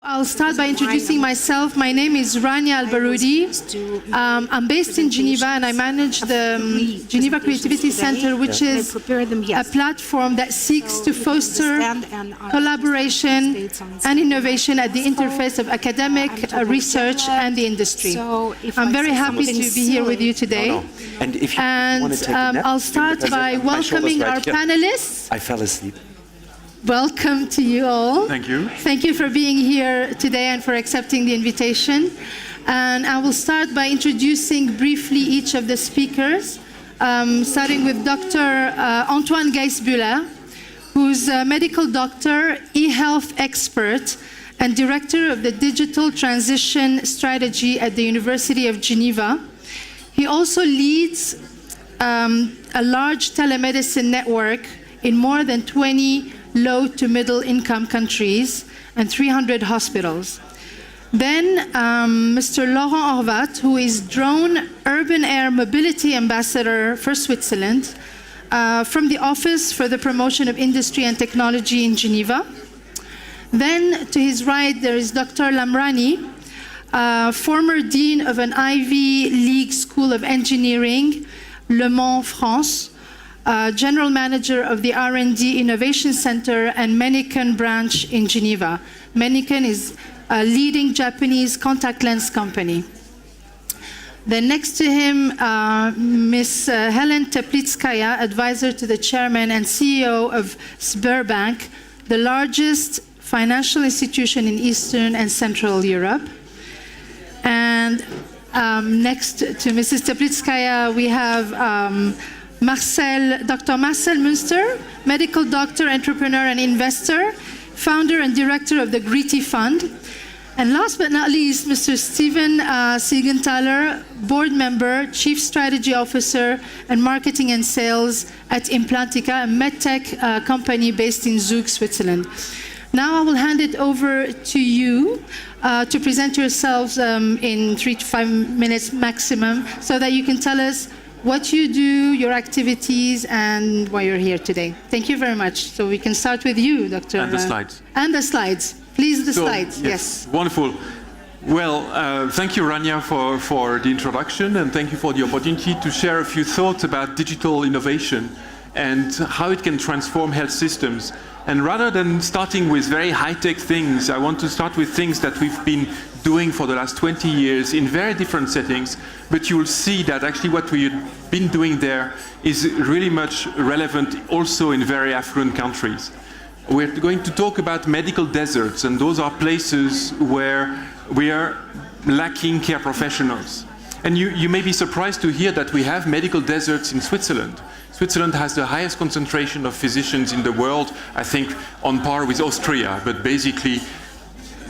I'll start by introducing myself. My name is Rania Al-Baroudi. I'm based in Geneva and I manage the Geneva Creativity Center, which is a platform that seeks to foster collaboration and innovation at the interface of academic research and the industry. I'm very happy to be here with you today. And I'll start by welcoming our panelists. I fell asleep. Welcome to you all. Thank you. Thank you for being here today and for accepting the invitation. And I will start by introducing briefly each of the speakers, starting with Dr. Antoine Geissbuhler, who's a medical doctor, e-health expert, and director of the Digital Transition Strategy at the University of Geneva. He also leads a large telemedicine network in more than 20 low to middle income countries and 300 hospitals. Then Mr. Laurent Horvath, who is Drone Urban Air Mobility Ambassador for Switzerland from the Office for the Promotion of Industry and Technology in Geneva. Then to his right there is Dr. Lamrani, former Dean of an Ivy League School of Engineering, Le Mans, France, General Manager of the R&D Innovation Center and Menicon branch in Geneva. Menicon is a leading Japanese contact lens company. Then next to him, Ms. Helen Teplitskaia, advisor to the chairman and CEO of Sberbank, the largest financial institution in Eastern and Central Europe. And next to Mrs. Teplitskaia, we have Marcel, Dr. Marcel Muenster, medical doctor, entrepreneur, and investor, founder and director of the Gritti Fund. And last but not least, Mr. Stephan Siegenthaler, board member, chief strategy officer, and marketing and sales at Implantica, a medtech company based in Zug, Switzerland. Now I will hand it over to you to present yourselves in 3 to 5 minutes maximum, so that you can tell us what you do, your activities, and why you're here today. Thank you very much. So we can start with you, Dr. And the slides. And the slides. Please, the slides. Yes. Wonderful. Well, thank you, Rania, for the introduction, and thank you for the opportunity to share a few thoughts about digital innovation and how it can transform health systems. And rather than starting with very high-tech things, I want to start with things that we've been doing for the last 20 years in very different settings, but you'll see that actually what we've been doing there is really much relevant also in very affluent countries. We're going to talk about medical deserts, and those are places where we are lacking care professionals. And you may be surprised to hear that we have medical deserts in Switzerland. Switzerland has the highest concentration of physicians in the world, I think on par with Austria, but basically,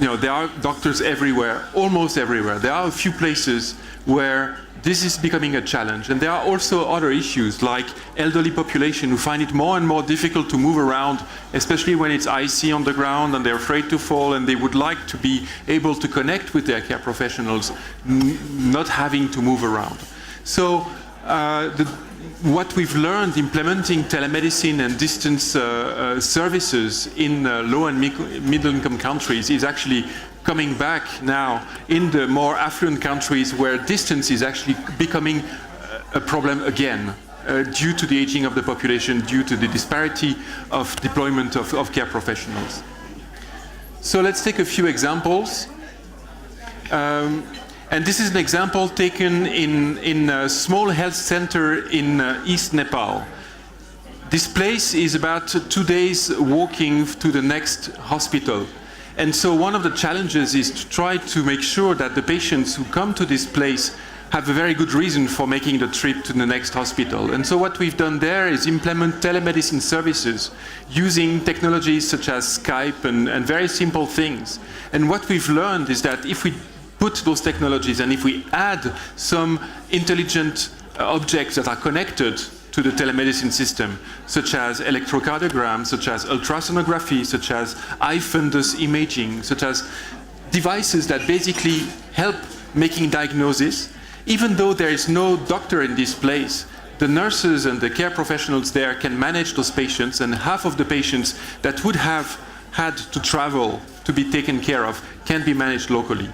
you know, there are doctors everywhere, almost everywhere. There are a few places where this is becoming a challenge. And there are also other issues like elderly population who find it more and more difficult to move around, especially when it's icy on the ground and they're afraid to fall, and they would like to be able to connect with their care professionals, not having to move around. So what we've learned implementing telemedicine and distance services in low and middle-income countries is actually coming back now in the more affluent countries where distance is actually becoming a problem again due to the aging of the population, due to the disparity of deployment of care professionals. So let's take a few examples. And this is an example taken in a small health center in East Nepal. This place is about 2 days walking to the next hospital. And so one of the challenges is to try to make sure that the patients who come to this place have a very good reason for making the trip to the next hospital. And so what we've done there is implement telemedicine services using technologies such as Skype and very simple things. And what we've learned is that if we put those technologies and if we add some intelligent objects that are connected to the telemedicine system, such as electrocardiogram, such as ultrasonography, such as eye fundus imaging, such as devices that basically help making diagnosis, even though there is no doctor in this place, the nurses and the care professionals there can manage those patients, and half of the patients that would have had to travel to be taken care of can be managed locally.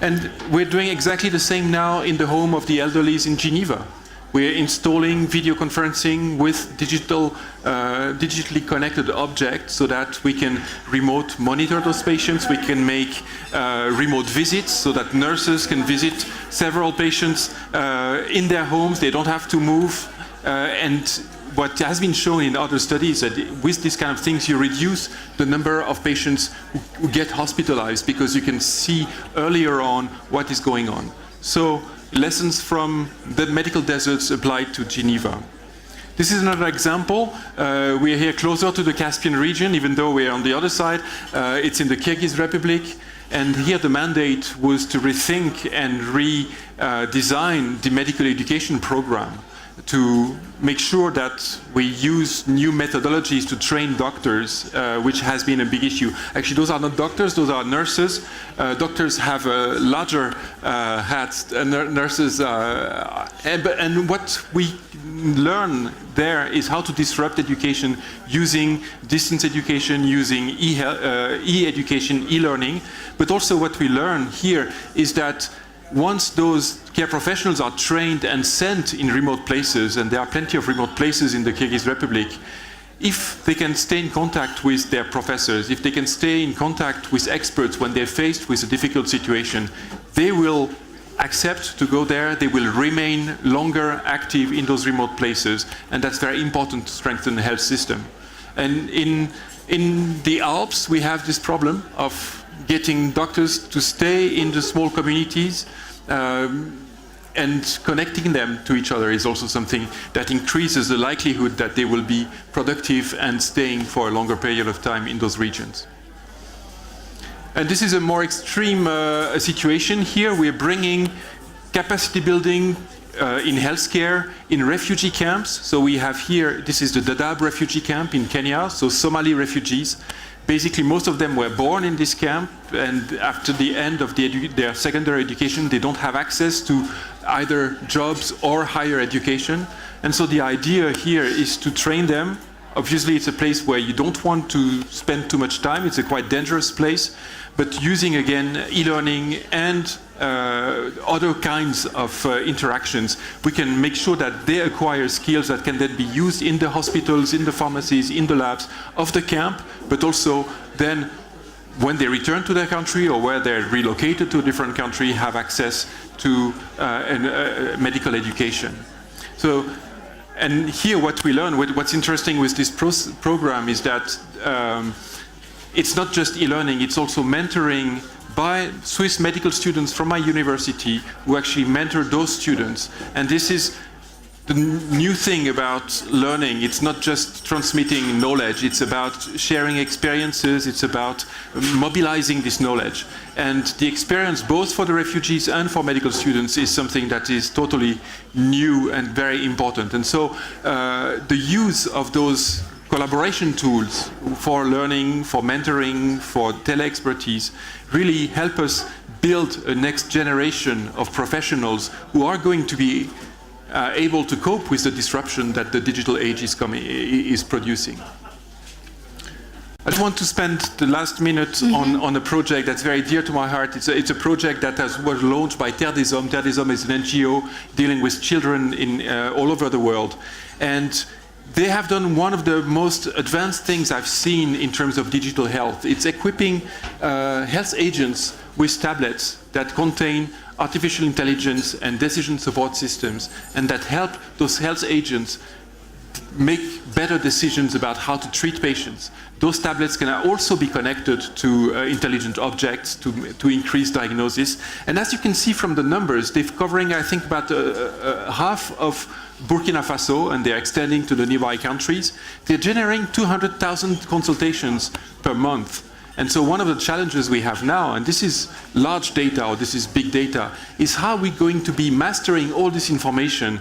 And we're doing exactly the same now in the home of the elderly in Geneva. We're installing video conferencing with digitally connected objects so that we can remote monitor those patients. We can make remote visits so that nurses can visit several patients in their homes. They don't have to move. And what has been shown in other studies that with these kind of things, you reduce the number of patients who get hospitalized because you can see earlier on what is going on. So lessons from the medical deserts applied to Geneva. This is another example. We are here closer to the Caspian region, even though we are on the other side. It's in the Kyrgyz Republic. And here the mandate was to rethink and redesign the medical education program to make sure that we use new methodologies to train doctors, which has been a big issue. Actually, those are not doctors, those are nurses. Doctors have larger hats, and nurses, and what we learn there is how to disrupt education using distance education, using e-education, e-learning. But also what we learn here is that once those care professionals are trained and sent in remote places, and there are plenty of remote places in the Kyrgyz Republic, if they can stay in contact with their professors, if they can stay in contact with experts when they're faced with a difficult situation, they will accept to go there, they will remain longer active in those remote places, and that's very important to strengthen the health system. And in the Alps, we have this problem of getting doctors to stay in the small communities, and connecting them to each other is also something that increases the likelihood that they will be productive and staying for a longer period of time in those regions. And this is a more extreme situation. Here we're bringing capacity building in healthcare in refugee camps. So we have here, this is the Dadaab refugee camp in Kenya, so Somali refugees. Basically, most of them were born in this camp, and after the end of their secondary education, they don't have access to either jobs or higher education. And so the idea here is to train them. Obviously, it's a place where you don't want to spend too much time. It's a quite dangerous place. But using, again, e-learning and other kinds of interactions, we can make sure that they acquire skills that can then be used in the hospitals, in the pharmacies, in the labs of the camp, but also then when they return to their country or where they're relocated to a different country, have access to medical education. So, and here what we learn, what's interesting with this program is that it's not just e-learning, it's also mentoring by Swiss medical students from my university who actually mentor those students. And this is the new thing about learning. It's not just transmitting knowledge, it's about sharing experiences, it's about mobilizing this knowledge. And the experience both for the refugees and for medical students is something that is totally new and very important. And so the use of those collaboration tools for learning, for mentoring, for tele-expertise really help us build a next generation of professionals who are going to be able to cope with the disruption that the digital age is producing. I just want to spend the last minute on a project that's very dear to my heart. It's a project that was launched by Terre des Hommes. Terre des Hommes is an NGO dealing with children all over the world. And they have done one of the most advanced things I've seen in terms of digital health. It's equipping health agents with tablets that contain artificial intelligence and decision support systems, and that help those health agents make better decisions about how to treat patients. Those tablets can also be connected to intelligent objects to increase diagnosis. And as you can see from the numbers, they're covering, I think, about half of Burkina Faso, and they're extending to the nearby countries. They're generating 200,000 consultations per month. And so one of the challenges we have now, and this is large data, or this is big data, is how we're going to be mastering all this information,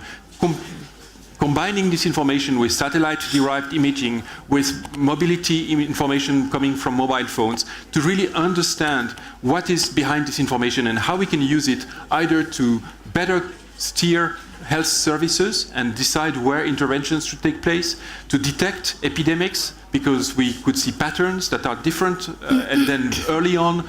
combining this information with satellite-derived imaging, with mobility information coming from mobile phones, to really understand what is behind this information and how we can use it either to better steer health services and decide where interventions should take place, to detect epidemics, because we could see patterns that are different and then early on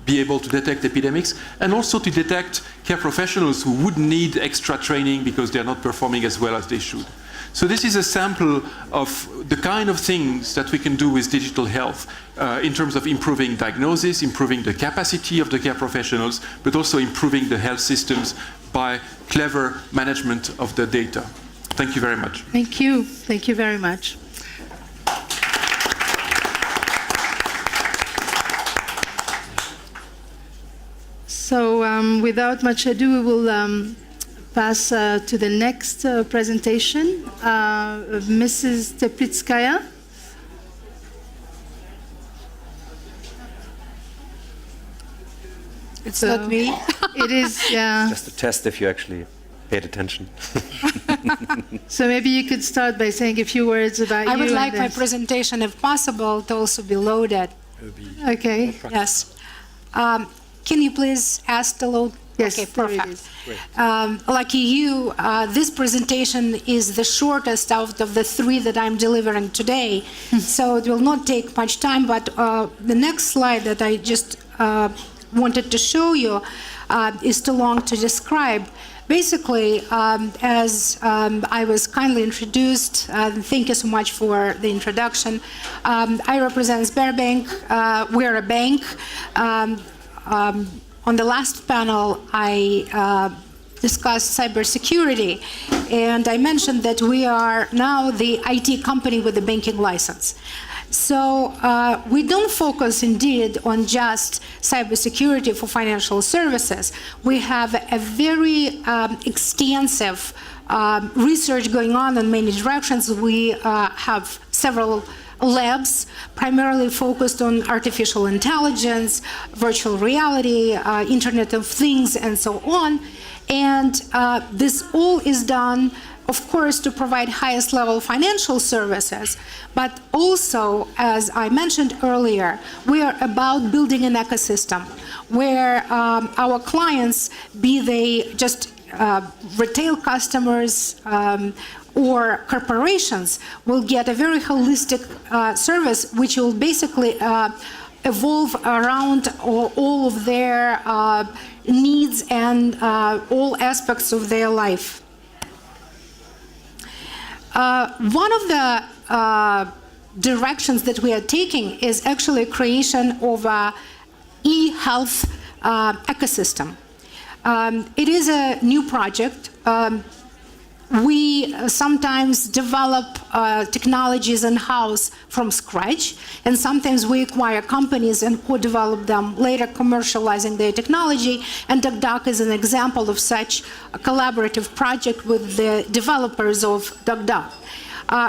be able to detect epidemics, and also to detect care professionals who would need extra training because they're not performing as well as they should. So this is a sample of the kind of things that we can do with digital health in terms of improving diagnosis, improving the capacity of the care professionals, but also improving the health systems by clever management of the data. Thank you very much. Thank you. Thank you very much. So without much ado, we will pass to the next presentation of Mrs. Teplitskaia. It's not me. It is, yeah. Just a test if you actually paid attention. So maybe you could start by saying a few words about you. I would like my presentation, if possible, to also be loaded. Okay. Yes. Can you please ask the load? Yes, okay, there it perfect. is. Lucky you, this presentation is the shortest out of the three that I'm delivering today, so it will not take much time, but the next slide that I just wanted to show you is too long to describe. Basically, as I was kindly introduced, thank you so much for the introduction. I represent Sberbank. We're a bank. On the last panel, I discussed cybersecurity, and I mentioned that we are now the IT company with a banking license. So we don't focus indeed on just cybersecurity for financial services. We have a very extensive research going on in many directions. We have several labs primarily focused on artificial intelligence, virtual reality, Internet of Things, and so on. And this all is done, of course, to provide highest level financial services, but also, as I mentioned earlier, we are about building an ecosystem where our clients, be they just retail customers or corporations, will get a very holistic service which will basically evolve around all of their needs and all aspects of their life. One of the directions that we are taking is actually creation of a e-health ecosystem. It is a new project. We sometimes develop technologies in-house from scratch, and sometimes we acquire companies and co-develop them, later commercializing their technology, and Dadaab is an example of such a collaborative project with the developers of Dadaab.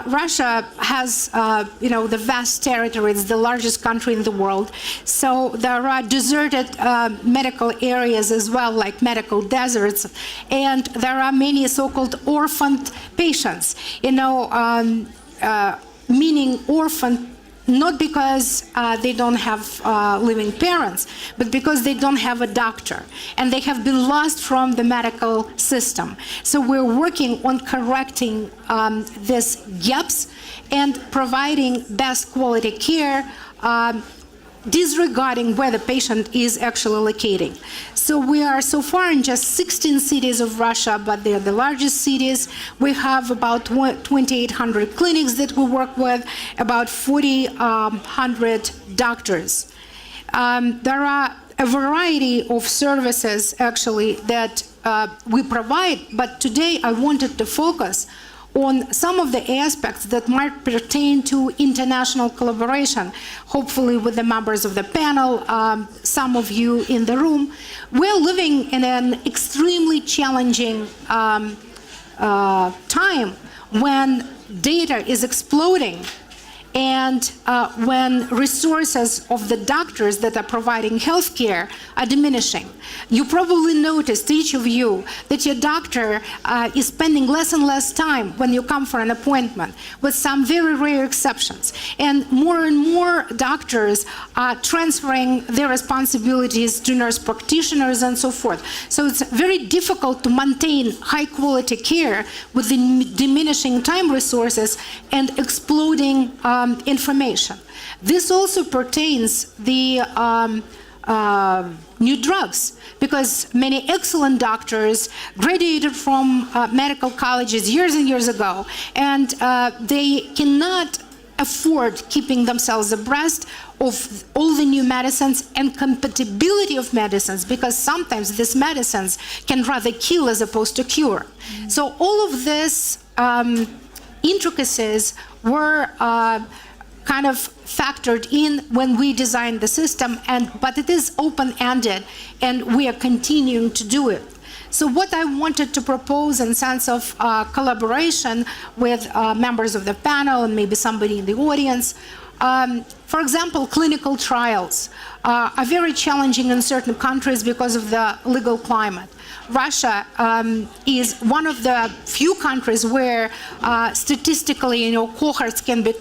Russia has, the vast territory. It's the largest country in the world. So there are deserted medical areas as well, like medical deserts. And there are many so-called orphaned patients, meaning orphaned not because they don't have living parents, but because they don't have a doctor, and they have been lost from the medical system. So we're working on correcting these gaps and providing best quality care, disregarding where the patient is actually located. So we are so far in just 16 cities of Russia, but they're the largest cities. We have about 2,800 clinics that we work with, about 4,000 doctors. There are a variety of services actually that we provide, but today I wanted to focus on some of the aspects that might pertain to international collaboration, hopefully with the members of the panel, some of you in the room. We're living in an extremely challenging time when data is exploding and when resources of the doctors that are providing healthcare are diminishing. You probably noticed, each of you, that your doctor is spending less and less time when you come for an appointment, with some very rare exceptions. And more doctors are transferring their responsibilities to nurse practitioners and so forth. So it's very difficult to maintain high quality care with the diminishing time resources and exploding information. This also pertains the new drugs, because many excellent doctors graduated from medical colleges years and years ago, and they cannot afford keeping themselves abreast of all the new medicines and compatibility of medicines, because sometimes these medicines can rather kill as opposed to cure. So all of this intricacies were kind of factored in when we designed the system, but it is open-ended, and we are continuing to do it. So what I wanted to propose in sense of collaboration with members of the panel and maybe somebody in the audience, for example, clinical trials are very challenging in certain countries because of the legal climate. Russia is one of the few countries where statistically, cohorts can be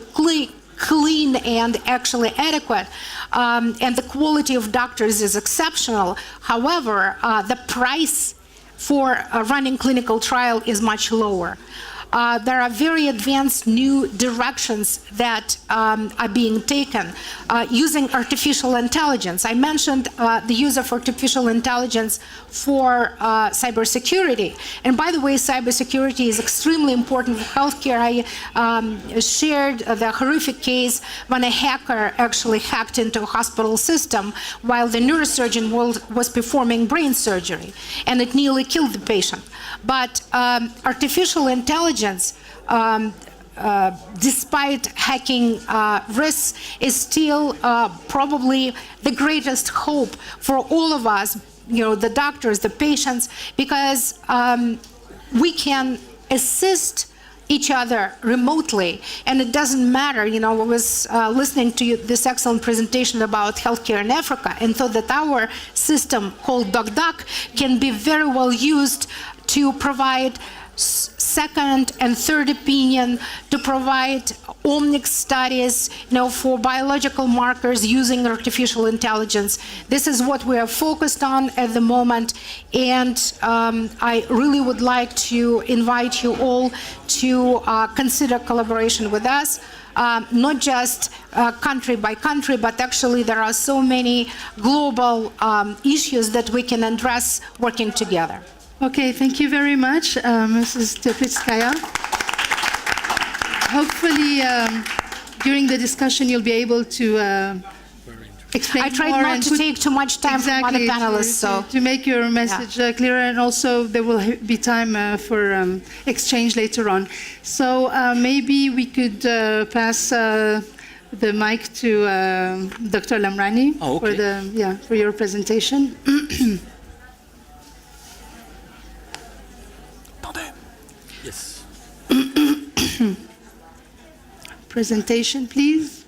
clean and actually adequate, and the quality of doctors is exceptional. However, the price for running clinical trial is much lower. There are very advanced new directions that are being taken using artificial intelligence. I mentioned the use of artificial intelligence for cybersecurity. And by the way, cybersecurity is extremely important for healthcare. I shared the horrific case when a hacker actually hacked into a hospital system while the neurosurgeon was performing brain surgery, and it nearly killed the patient. But artificial intelligence, despite hacking risks, is still probably the greatest hope for all of us, the doctors, the patients, because we can assist each other remotely, and it doesn't matter. I was listening to this excellent presentation about healthcare in Africa, and thought that our system called DocDoc can be very well used to provide second and third opinion, to provide omics studies, for biological markers using artificial intelligence. This is what we are focused on at the moment, and I really would like to invite you all to consider collaboration with us. Not just country by country, but actually there are so many global issues that we can address working together. Okay, thank you very much, Mrs. Teplitskaia. Hopefully, during the discussion, you'll be able to explain more. I tried not to take too much time from other panelists, to make your message clearer, and also there will be time for exchange later on. So maybe we could pass the mic to Dr. Lamrani for your presentation. Yes. Presentation, please.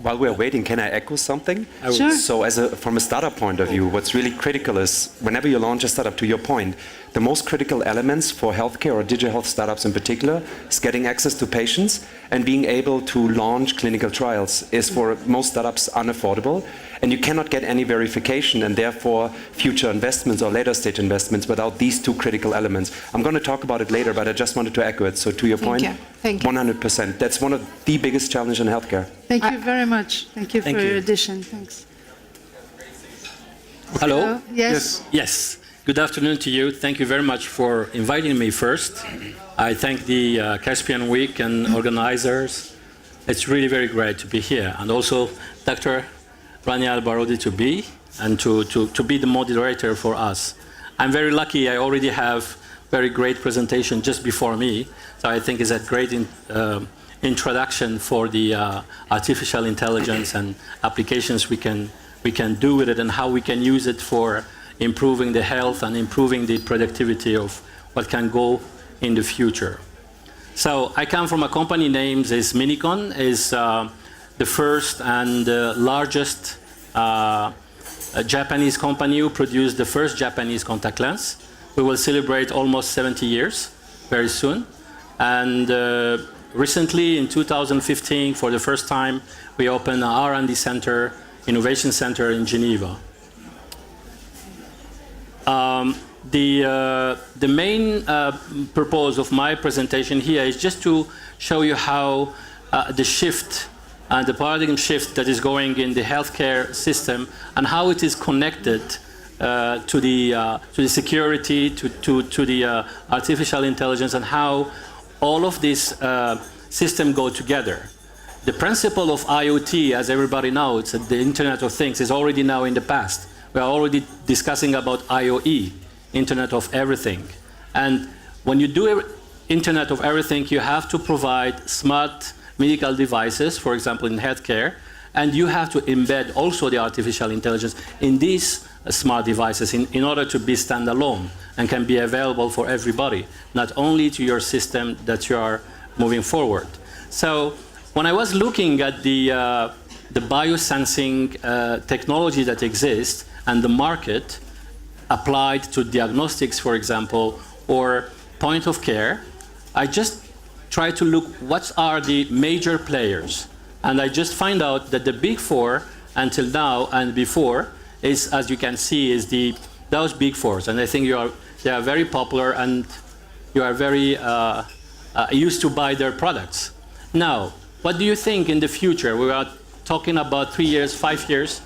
While we're waiting, can I echo something? Sure. So from a startup point of view, what's really critical is whenever you launch a startup, to your point, the most critical elements for healthcare or digital health startups in particular is getting access to patients, and being able to launch clinical trials is for most startups unaffordable, and you cannot get any verification and therefore future investments or later stage investments without these two critical elements. I'm going to talk about it later, but I just wanted to echo it. So to your point, Thank you. 100%. That's one of the biggest challenges in healthcare. Thank you very much. Thank you for your addition. Thanks. Hello? Yes. Yes. Good afternoon to you. Thank you very much for inviting me first. I thank the Caspian Week and organizers. It's really very great to be here. And also Dr. Rania Al-Baroudi to be the moderator for us. I'm very lucky. I already have very great presentation just before me. So I think it's a great introduction for the artificial intelligence and applications we can do with it, and how we can use it for improving the health and improving the productivity of what can go in the future. So I come from a company named Menicon, is the first and largest Japanese company who produced the first Japanese contact lens. We will celebrate almost 70 years very soon. And recently, in 2015, for the first time, we opened an R&D center, innovation center in Geneva. The main purpose of my presentation here is just to show you how the shift and the paradigm shift that is going in the healthcare system, and how it is connected to the security, to the artificial intelligence, and how all of these systems go together. The principle of IoT, as everybody knows, the Internet of Things, is already now in the past. We are already discussing about IoE, Internet of Everything. And when you do Internet of Everything, you have to provide smart medical devices, for example, in healthcare, and you have to embed also the artificial intelligence in these smart devices in order to be standalone and can be available for everybody, not only to your system that you are moving forward. So when I was looking at the biosensing technology that exists and the market applied to diagnostics, for example, or point of care, I just try to look what are the major players. And I just find out that the big four until now and before is, as you can see, is those big fours. And I think they are very popular and you are very used to buy their products. Now, what do you think in the future? We are talking about 3 years, 5 years.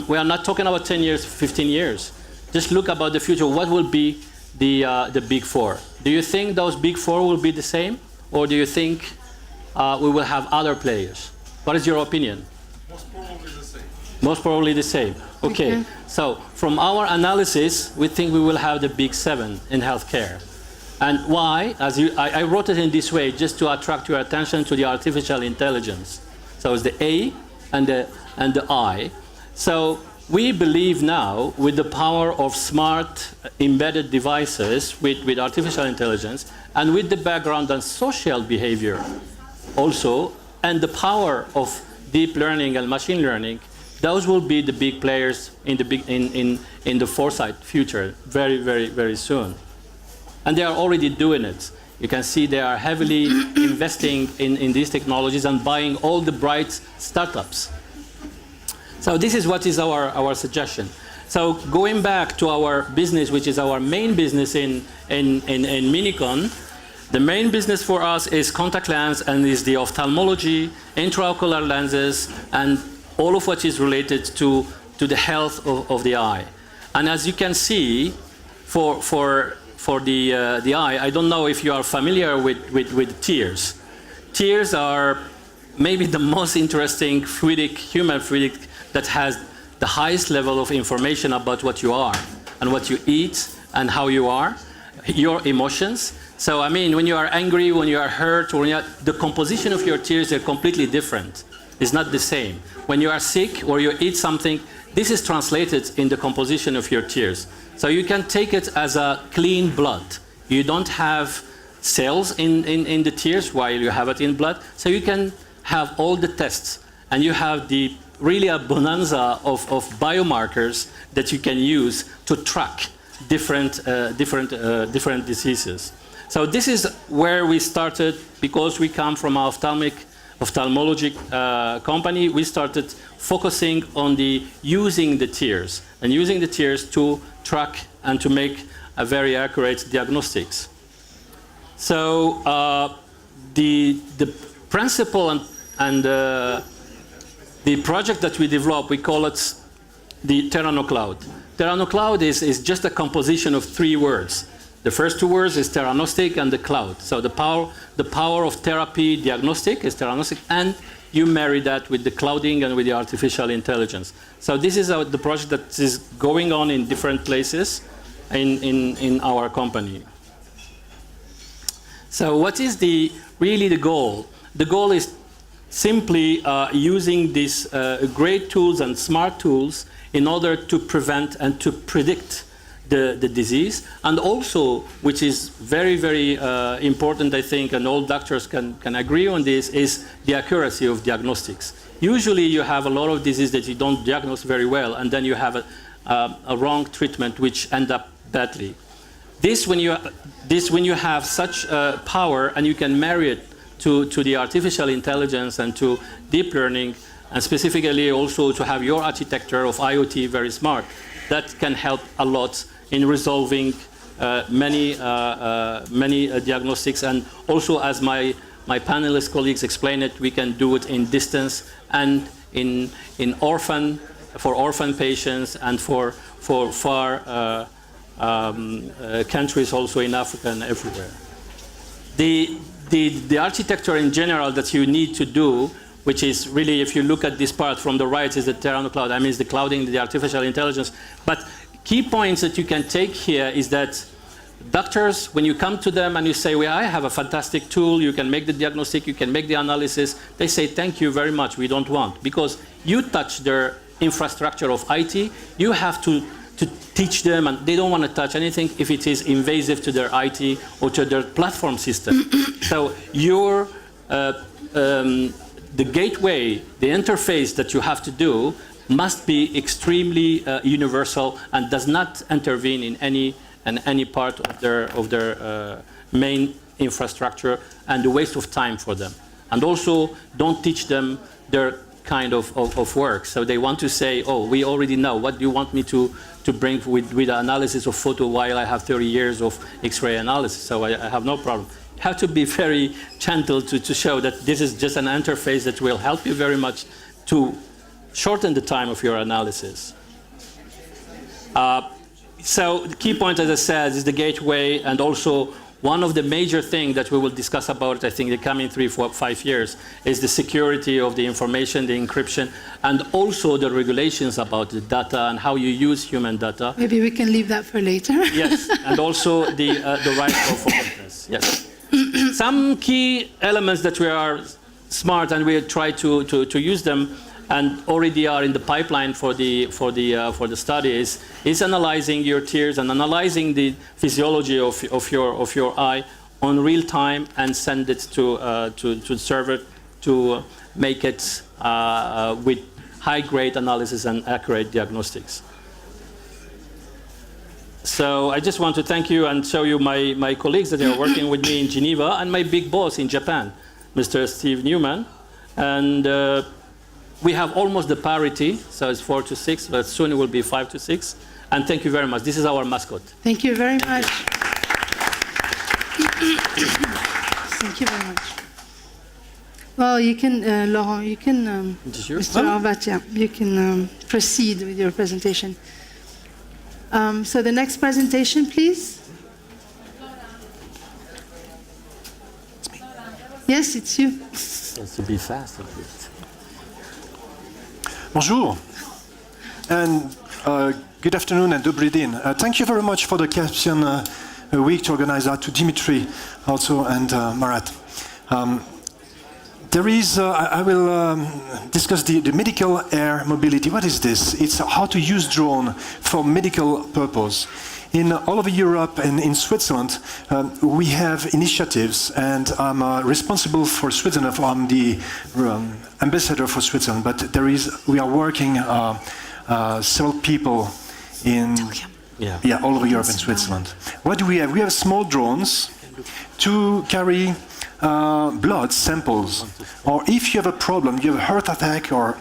We are not talking about 10 years, 15 years. Just look about the future. What will be the big four? Do you think those big four will be the same? Or do you think we will have other players? What is your opinion? Most probably the same. Most probably the same. Okay. So from our analysis, we think we will have the big seven in healthcare. And why? I wrote it in this way just to attract your attention to the artificial intelligence. So it's the A and the I. So we believe now with the power of smart embedded devices with artificial intelligence and with the background on social behavior also and the power of deep learning and machine learning, those will be the big players in the foresight future very, very, very soon. And they are already doing it. You can see they are heavily investing in these technologies and buying all the bright startups. So this is what is our suggestion. So going back to our business, which is our main business in Menicon, the main business for us is contact lens and is the ophthalmology, intraocular lenses, and all of what is related to the health of the eye. And as you can see, for the eye, I don't know if you are familiar with tears. Tears are maybe the most interesting human fluid that has the highest level of information about what you are and what you eat and how you are, your emotions. So I mean, when you are angry, when you are hurt, or the composition of your tears are completely different. It's not the same. When you are sick or you eat something, this is translated in the composition of your tears. So you can take it as a clean blood. You don't have cells in the tears while you have it in blood. So you can have all the tests and you have really a bonanza of biomarkers that you can use to track different diseases. So this is where we started because we come from an ophthalmology company. We started focusing on using the tears and using the tears to track and to make a very accurate diagnostics. So the principle and the project that we developed, we call it the Terrano Cloud. Terrano Cloud is just a composition of 3 words. The first 2 words is theranostic and the cloud. So the power of therapy diagnostic is theranostic, and you marry that with the clouding and with the artificial intelligence. So this is the project that is going on in different places in our company. So what is really the goal? The goal is simply using these great tools and smart tools in order to prevent and to predict the disease, and also, which is very, very important, I think, and all doctors can agree on this, is the accuracy of diagnostics. Usually you have a lot of disease that you don't diagnose very well, and then you have a wrong treatment which end up badly. When you have such power and you can marry it to the artificial intelligence and to deep learning, and specifically also to have your architecture of IoT very smart, that can help a lot in resolving many diagnostics. And also, as my my panelist colleagues explained it, we can do it in distance and in orphan patients and for far countries also in Africa and everywhere. The architecture in general that you need to do, which is really, if you look at this part from the right, is the Terrano cloud. I mean, it's the clouding, the artificial intelligence. But key points that you can take here is that doctors, when you come to them and you say, well, I have a fantastic tool, you can make the diagnostic, you can make the analysis, they say, thank you very much, we don't want. Because you touch their infrastructure of IT, you have to teach them, and they don't want to touch anything if it is invasive to their IT or to their platform system. So your the gateway, the interface that you have to do must be extremely universal and does not intervene in any part of their main infrastructure, and a waste of time for them. And also, don't teach them their kind of work. So they want to say, oh, we already know. What do you want me to bring with the analysis of photo while I have 30 years of X-ray analysis? So I have no problem. You have to be very gentle to show that this is just an interface that will help you very much to shorten the time of your analysis. So the key point, as I said, is the gateway, and also one of the major things that we will discuss about, I think, the coming 3, 4, 5 years, is the security of the information, the encryption, and also the regulations about the data and how you use human data. Maybe we can leave that for later. Yes, and also the right of witness. Yes. Some key elements that we are smart and we try to use them, and already are in the pipeline for the study, is analyzing your tears and analyzing the physiology of your eye on real time and send it to the server to make it with high grade analysis and accurate diagnostics. So I just want to thank you and show you my colleagues that are working with me in Geneva, and my big boss in Japan, Mr. Steve Newman. And we have almost the parity, so it's 4 to 6, but soon it will be 5 to 6. And thank you very much. This is our mascot. Thank you very much. Thank you very much. Well, you can, Laurent, you can, Mr. Horvath, yeah, you can proceed with your presentation. So the next presentation, please. Yes, it's you. Has to be fast a bit. Bonjour, and good afternoon and dobry din. Thank you very much for the Caspian week to organize that, to Dimitri also and Marat. I will discuss the medical air mobility. What is this? It's how to use drone for medical purpose. In all over Europe and in Switzerland, we have initiatives, and I'm responsible for Switzerland. I'm the ambassador for Switzerland, but we are working several people in all over Europe and Switzerland. What do we have? We have small drones to carry blood samples, or if you have a problem, you have a heart attack, or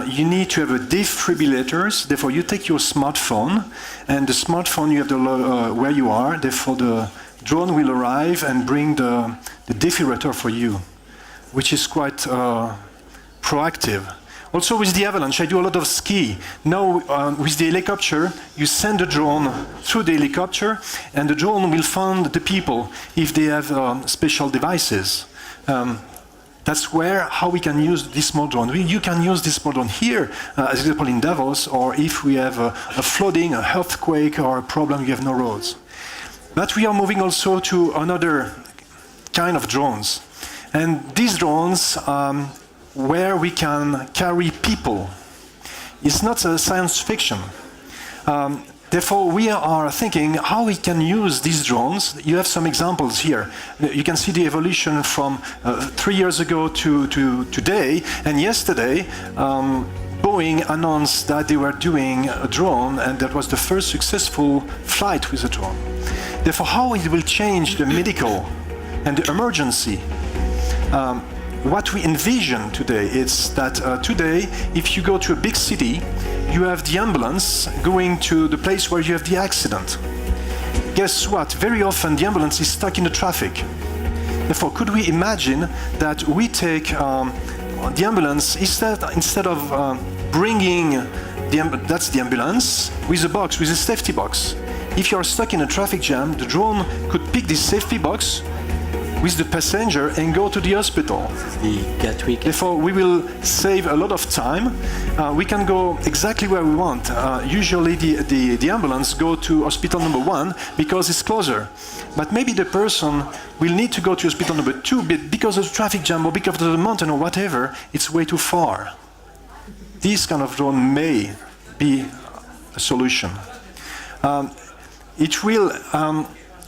you need to have a defibrillators. Therefore, you take your smartphone, and the smartphone you have where you are. Therefore, the drone will arrive and bring the defibrillator for you, which is quite proactive. Also, with the avalanche, I do a lot of ski. Now, with the helicopter, you send the drone through the helicopter, and the drone will find the people if they have special devices. That's how we can use this small drone. You can use this small drone here, as example in Davos, or if we have a flooding, a earthquake, or a problem, you have no roads. But we are moving also to another kind of drones. And these drones, where we can carry people, it's not a science fiction. Therefore, we are thinking how we can use these drones. You have some examples here. You can see the evolution from 3 years ago to today. And yesterday, Boeing announced that they were doing a drone, and that was the first successful flight with a drone. Therefore, how it will change the medical and the emergency. What we envision today is that today, if you go to a big city, you have the ambulance going to the place where you have the accident. Guess what? Very often the ambulance is stuck in the traffic. Therefore, could we imagine that we take the ambulance instead of bringing that's the ambulance with a box, with a safety box. If you're stuck in a traffic jam, the drone could pick this safety box with the passenger and go to the hospital. Therefore, we will save a lot of time. We can go exactly where we want. Usually the ambulance go to hospital number 1 because it's closer. But maybe the person will need to go to hospital number 2 because of the traffic jam or because of the mountain or whatever, it's way too far. This kind of drone may be a solution. It will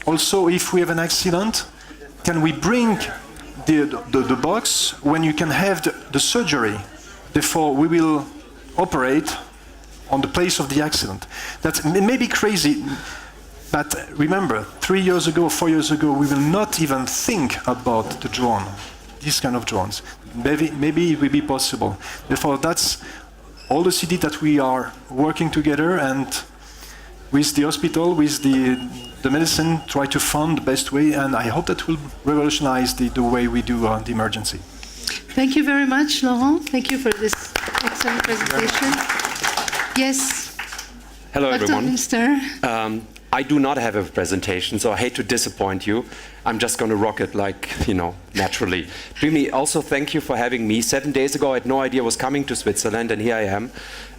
also, if we have an accident, can we bring the box when you can have the surgery? Therefore, we will operate on the place of the accident. That may be crazy, but remember, 3 years ago, 4 years ago, we will not even think about the drone, these kind of drones. Maybe it will be possible. Therefore, that's all the cities that we are working together, and with the hospital, with the medicine, try to find the best way, and I hope that will revolutionize the way we do the emergency. Thank you very much, Laurent. Thank you for this excellent presentation. Yes. Hello, Dr. everyone. Muenster. I do not have a presentation, so I hate to disappoint you. I'm just going to rock it like, naturally. Really, also thank you for having me. 7 days ago, I had no idea I was coming to Switzerland, and here I am.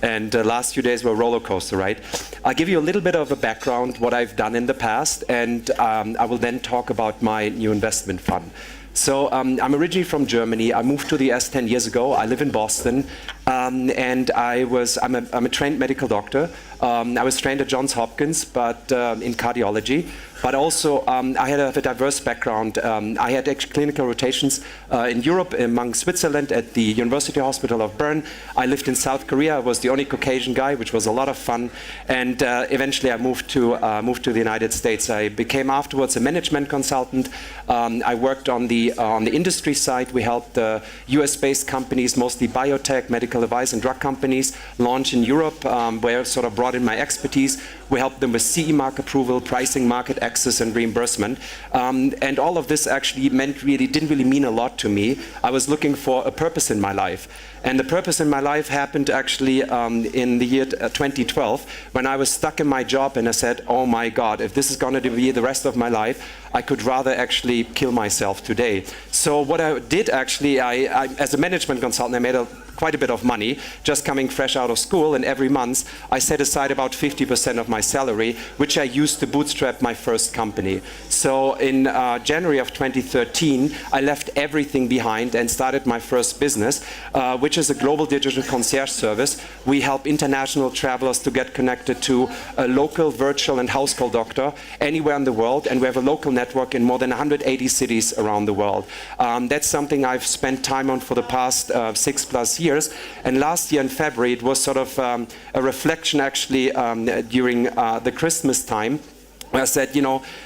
And the last few days were a roller coaster, right? I'll give you a little bit of a background, what I've done in the past, and I will then talk about my new investment fund. So I'm originally from Germany. I moved to the US 10 years ago. I live in Boston, and I'm a trained medical doctor. I was trained at Johns Hopkins, but in cardiology. But also, I had a diverse background. I had actually clinical rotations in Europe, among Switzerland, at the University Hospital of Bern. I lived in South Korea. I was the only Caucasian guy, which was a lot of fun. And eventually, I moved to the United States. I became afterwards a management consultant. I worked on the industry side. We helped US-based companies, mostly biotech, medical device, and drug companies, launch in Europe, where I sort of brought in my expertise. We helped them with CE mark approval, pricing, market access, and reimbursement. And all of this actually didn't really mean a lot to me. I was looking for a purpose in my life. And the purpose in my life happened actually in the year 2012, when I was stuck in my job and I said, oh my God, if this is going to be the rest of my life, I could rather actually kill myself today. So what I did actually, I as a management consultant, I made quite a bit of money just coming fresh out of school, and every month I set aside about 50% of my salary, which I used to bootstrap my first company. So in January of 2013, I left everything behind and started my first business, which is a global digital concierge service. We help international travelers to get connected to a local, virtual, and house call doctor anywhere in the world, and we have a local network in more than 180 cities around the world. That's something I've spent time on for the past 6+ years. And last year in February, it was sort of a reflection actually during the Christmas time, where I said,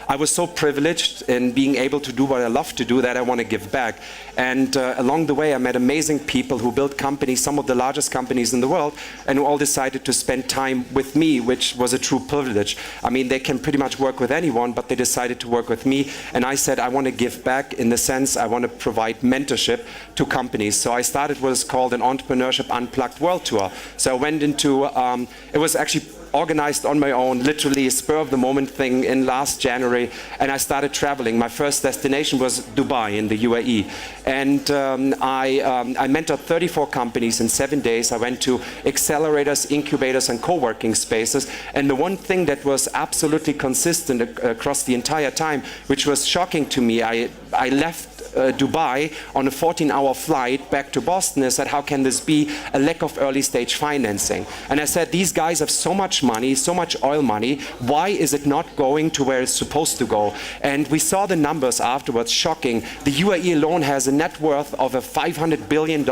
I was so privileged in being able to do what I love to do that I want to give back. And along the way, I met amazing people who built companies, some of the largest companies in the world, and who all decided to spend time with me, which was a true privilege. I mean, they can pretty much work with anyone, but they decided to work with me. And I said, I want to give back in the sense I want to provide mentorship to companies. So I started what is called an Entrepreneurship Unplugged World Tour. So I went into, it was actually organized on my own, literally a spur of the moment thing in last January, and I started traveling. My first destination was Dubai in the UAE, and I mentored 34 companies in 7 days. I went to accelerators, incubators, and co-working spaces, and the one thing that was absolutely consistent across the entire time, which was shocking to me, I left Dubai on a 14-hour flight back to Boston and said, how can this be a lack of early stage financing? And I said, these guys have so much money, so much oil money, why is it not going to where it's supposed to go? And we saw the numbers afterwards, shocking. The UAE alone has a net worth of $500 billion.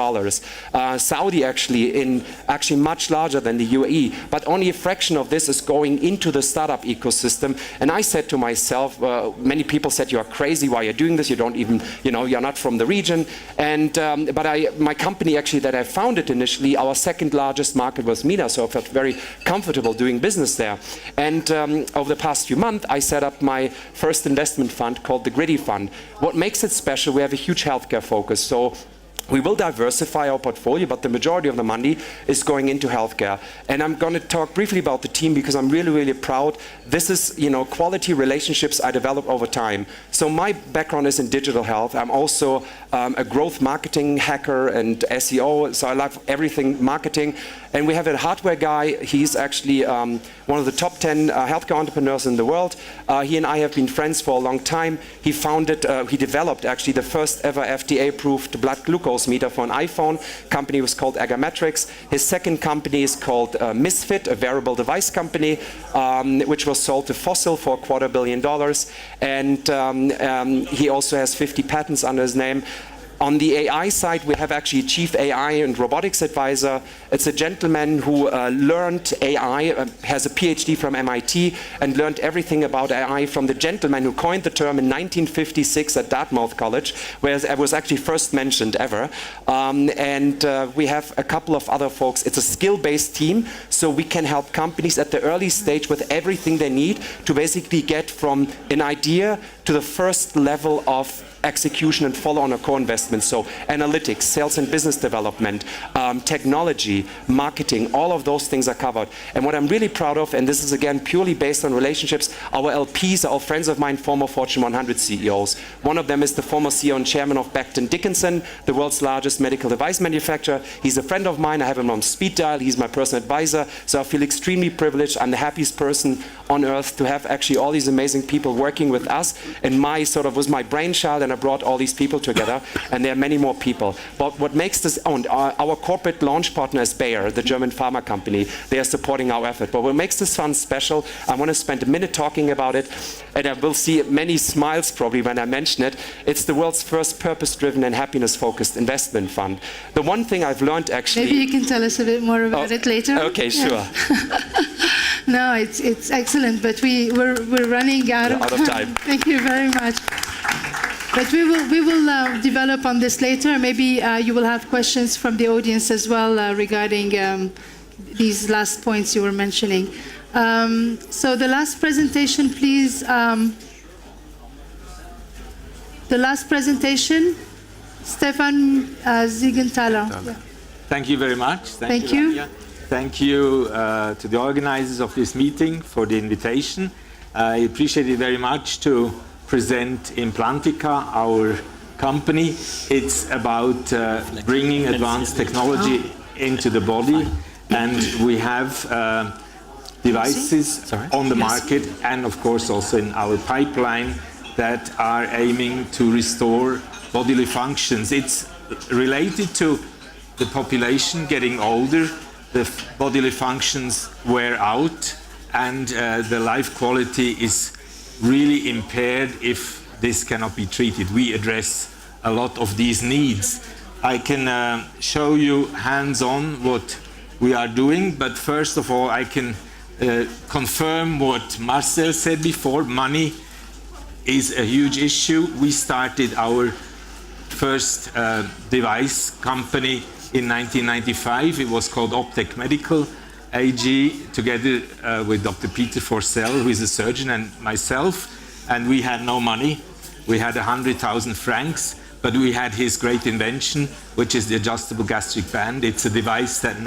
Saudi actually much larger than the UAE, but only a fraction of this is going into the startup ecosystem. And I said to myself, many people said, you are crazy, why you're doing this, you don't even, you're not from the region. And but my company actually that I founded initially, our second largest market was MENA, so I felt very comfortable doing business there. And over the past few months, I set up my first investment fund called the Gritti Fund. What makes it special, we have a huge healthcare focus. So we will diversify our portfolio, but the majority of the money is going into healthcare. And I'm going to talk briefly about the team because I'm really, really proud. This is, quality relationships I develop over time. So my background is in digital health. I'm also a growth marketing hacker and SEO, so I love everything marketing. And we have a hardware guy. He's actually one of the top 10 healthcare entrepreneurs in the world. He and I have been friends for a long time. He developed actually the first ever FDA-approved blood glucose meter for an iPhone. Company was called Agametrics. His second company is called Misfit, a wearable device company, which was sold to Fossil for $250 million. And he also has 50 patents under his name. On the AI side, we have actually a chief AI and robotics advisor. It's a gentleman who learned AI, has a PhD from MIT, and learned everything about AI from the gentleman who coined the term in 1956 at Dartmouth College, where it was actually first mentioned ever. We have a couple of other folks. It's a skill-based team, so we can help companies at the early stage with everything they need to basically get from an idea to the first level of execution and follow on a core investment. So analytics, sales and business development, technology, marketing, all of those things are covered. And what I'm really proud of, and this is again purely based on relationships, our LPs are all friends of mine, former Fortune 100 CEOs. One of them is the former CEO and chairman of Becton Dickinson, the world's largest medical device manufacturer. He's a friend of mine. I have him on speed dial. He's my personal advisor. So I feel extremely privileged. I'm the happiest person on earth to have actually all these amazing people working with us. And was my brainchild, and I brought all these people together, and there are many more people. But what makes this, our corporate launch partner is Bayer, the German pharma company. They are supporting our effort. But what makes this fund special, I want to spend a minute talking about it, and I will see many smiles probably when I mention it. It's the world's first purpose-driven and happiness-focused investment fund. The one thing I've learned actually... Maybe you can tell us a bit more about it later. Okay, sure. Yeah. No, it's excellent, but we're running out of time. Thank you very much. But we will develop on this later. Maybe you will have questions from the audience as well regarding these last points you were mentioning. So the last presentation, please. The last presentation, Stephan Siegenthaler. Yeah. Thank you very much. Thank you. Rania. Thank you to the organizers of this meeting for the invitation. I appreciate it very much to present Implantica, our company. It's about bringing advanced technology into the body, and we have devices on the market and of course also in our pipeline that are aiming to restore bodily functions. It's related to the population getting older, the bodily functions wear out, and the life quality is really impaired if this cannot be treated. We address a lot of these needs. I can show you hands-on what we are doing, but first of all I can confirm what Marcel said before. Money is a huge issue. We started our first device company in 1995. It was called Optec Medical AG, together with Dr. Peter Forcell, who is a surgeon, and myself. And we had no money. We had 100,000 francs, but we had his great invention, which is the adjustable gastric band. It's a device that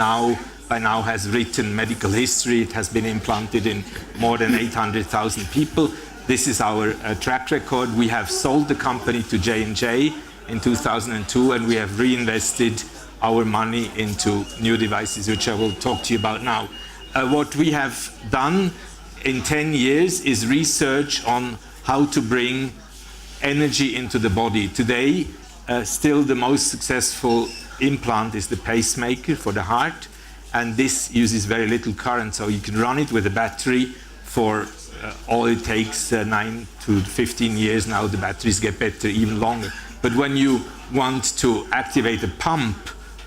by now has written medical history. It has been implanted in more than 800,000 people. This is our track record. We have sold the company to J&J in 2002, and we have reinvested our money into new devices, which I will talk to you about now. What we have done in 10 years is research on how to bring energy into the body. Today, still the most successful implant is the pacemaker for the heart, and this uses very little current, so you can run it with a battery for all it takes 9 to 15 years. Now the batteries get better even longer. But when you want to activate a pump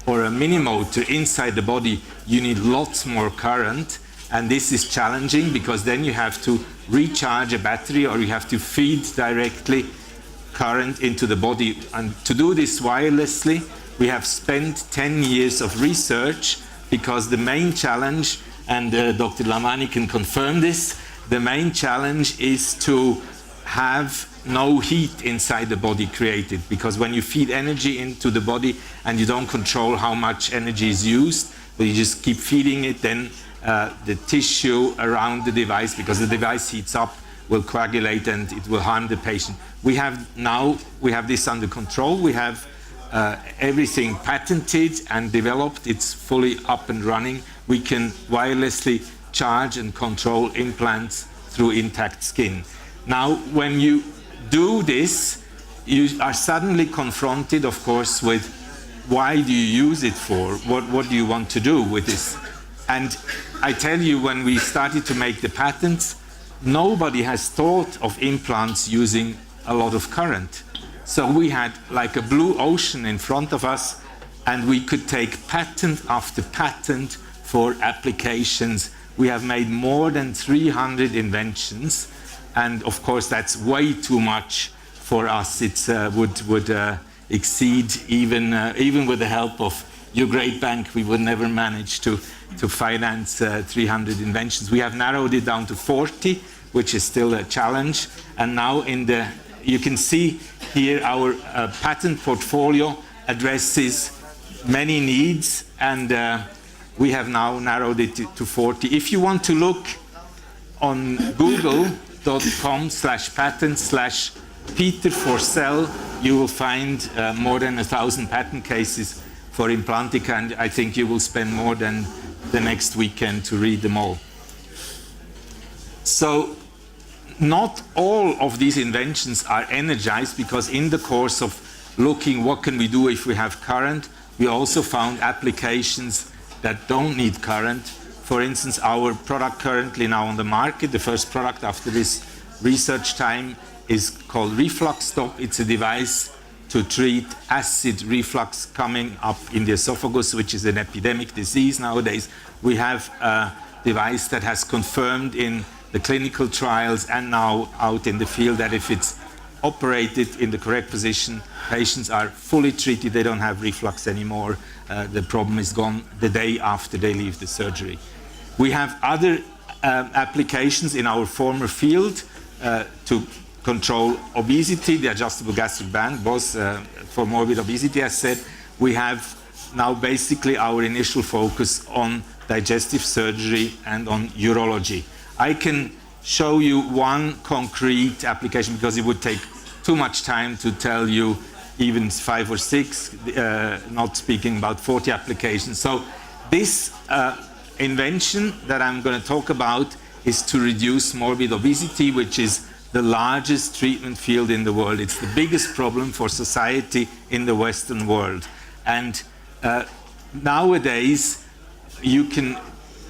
or a mini motor inside the body, you need lots more current, and this is challenging because then you have to recharge a battery or you have to feed directly current into the body. And to do this wirelessly, we have spent 10 years of research, because the main challenge, and Dr. Lamrani can confirm this. The main challenge is to have no heat inside the body created, because when you feed energy into the body and you don't control how much energy is used, but you just keep feeding it, then the tissue around the device, because the device heats up, will coagulate and it will harm the patient. We have this under control. We have everything patented and developed. It's fully up and running. We can wirelessly charge and control implants through intact skin. Now, when you do this, you are suddenly confronted, of course, with why do you use it for? What do you want to do with this? And I tell you, when we started to make the patents, nobody has thought of implants using a lot of current. So we had like a blue ocean in front of us, and we could take patent after patent for applications. We have made more than 300 inventions, and of course that's way too much for us. It would exceed even with the help of your great bank. We would never manage to finance 300 inventions. We have narrowed it down to 40, which is still a challenge. And now you can see here our patent portfolio addresses many needs, and we have now narrowed it to 40. If you want to look on google.com/patent/Peter Forcell, you will find more than 1,000 patent cases for Implantica, and I think you will spend more than the next weekend to read them all. So not all of these inventions are energized, because in the course of looking what can we do if we have current, we also found applications that don't need current. For instance, our product currently now on the market, the first product after this research time, is called Reflux Table. It's a device to treat acid reflux coming up in the esophagus, which is an epidemic disease nowadays. We have a device that has confirmed in the clinical trials and now out in the field that if it's operated in the correct position, patients are fully treated. They don't have reflux anymore. The problem is gone the day after they leave the surgery. We have other applications in our former field to control obesity. The adjustable gastric band was for morbid obesity, as said. We have now basically our initial focus on digestive surgery and on urology. I can show you one concrete application, because it would take too much time to tell you even 5 or 6, not speaking about 40 applications. So this invention that I'm going to talk about is to reduce morbid obesity, which is the largest treatment field in the world. It's the biggest problem for society in the Western world. And nowadays, you can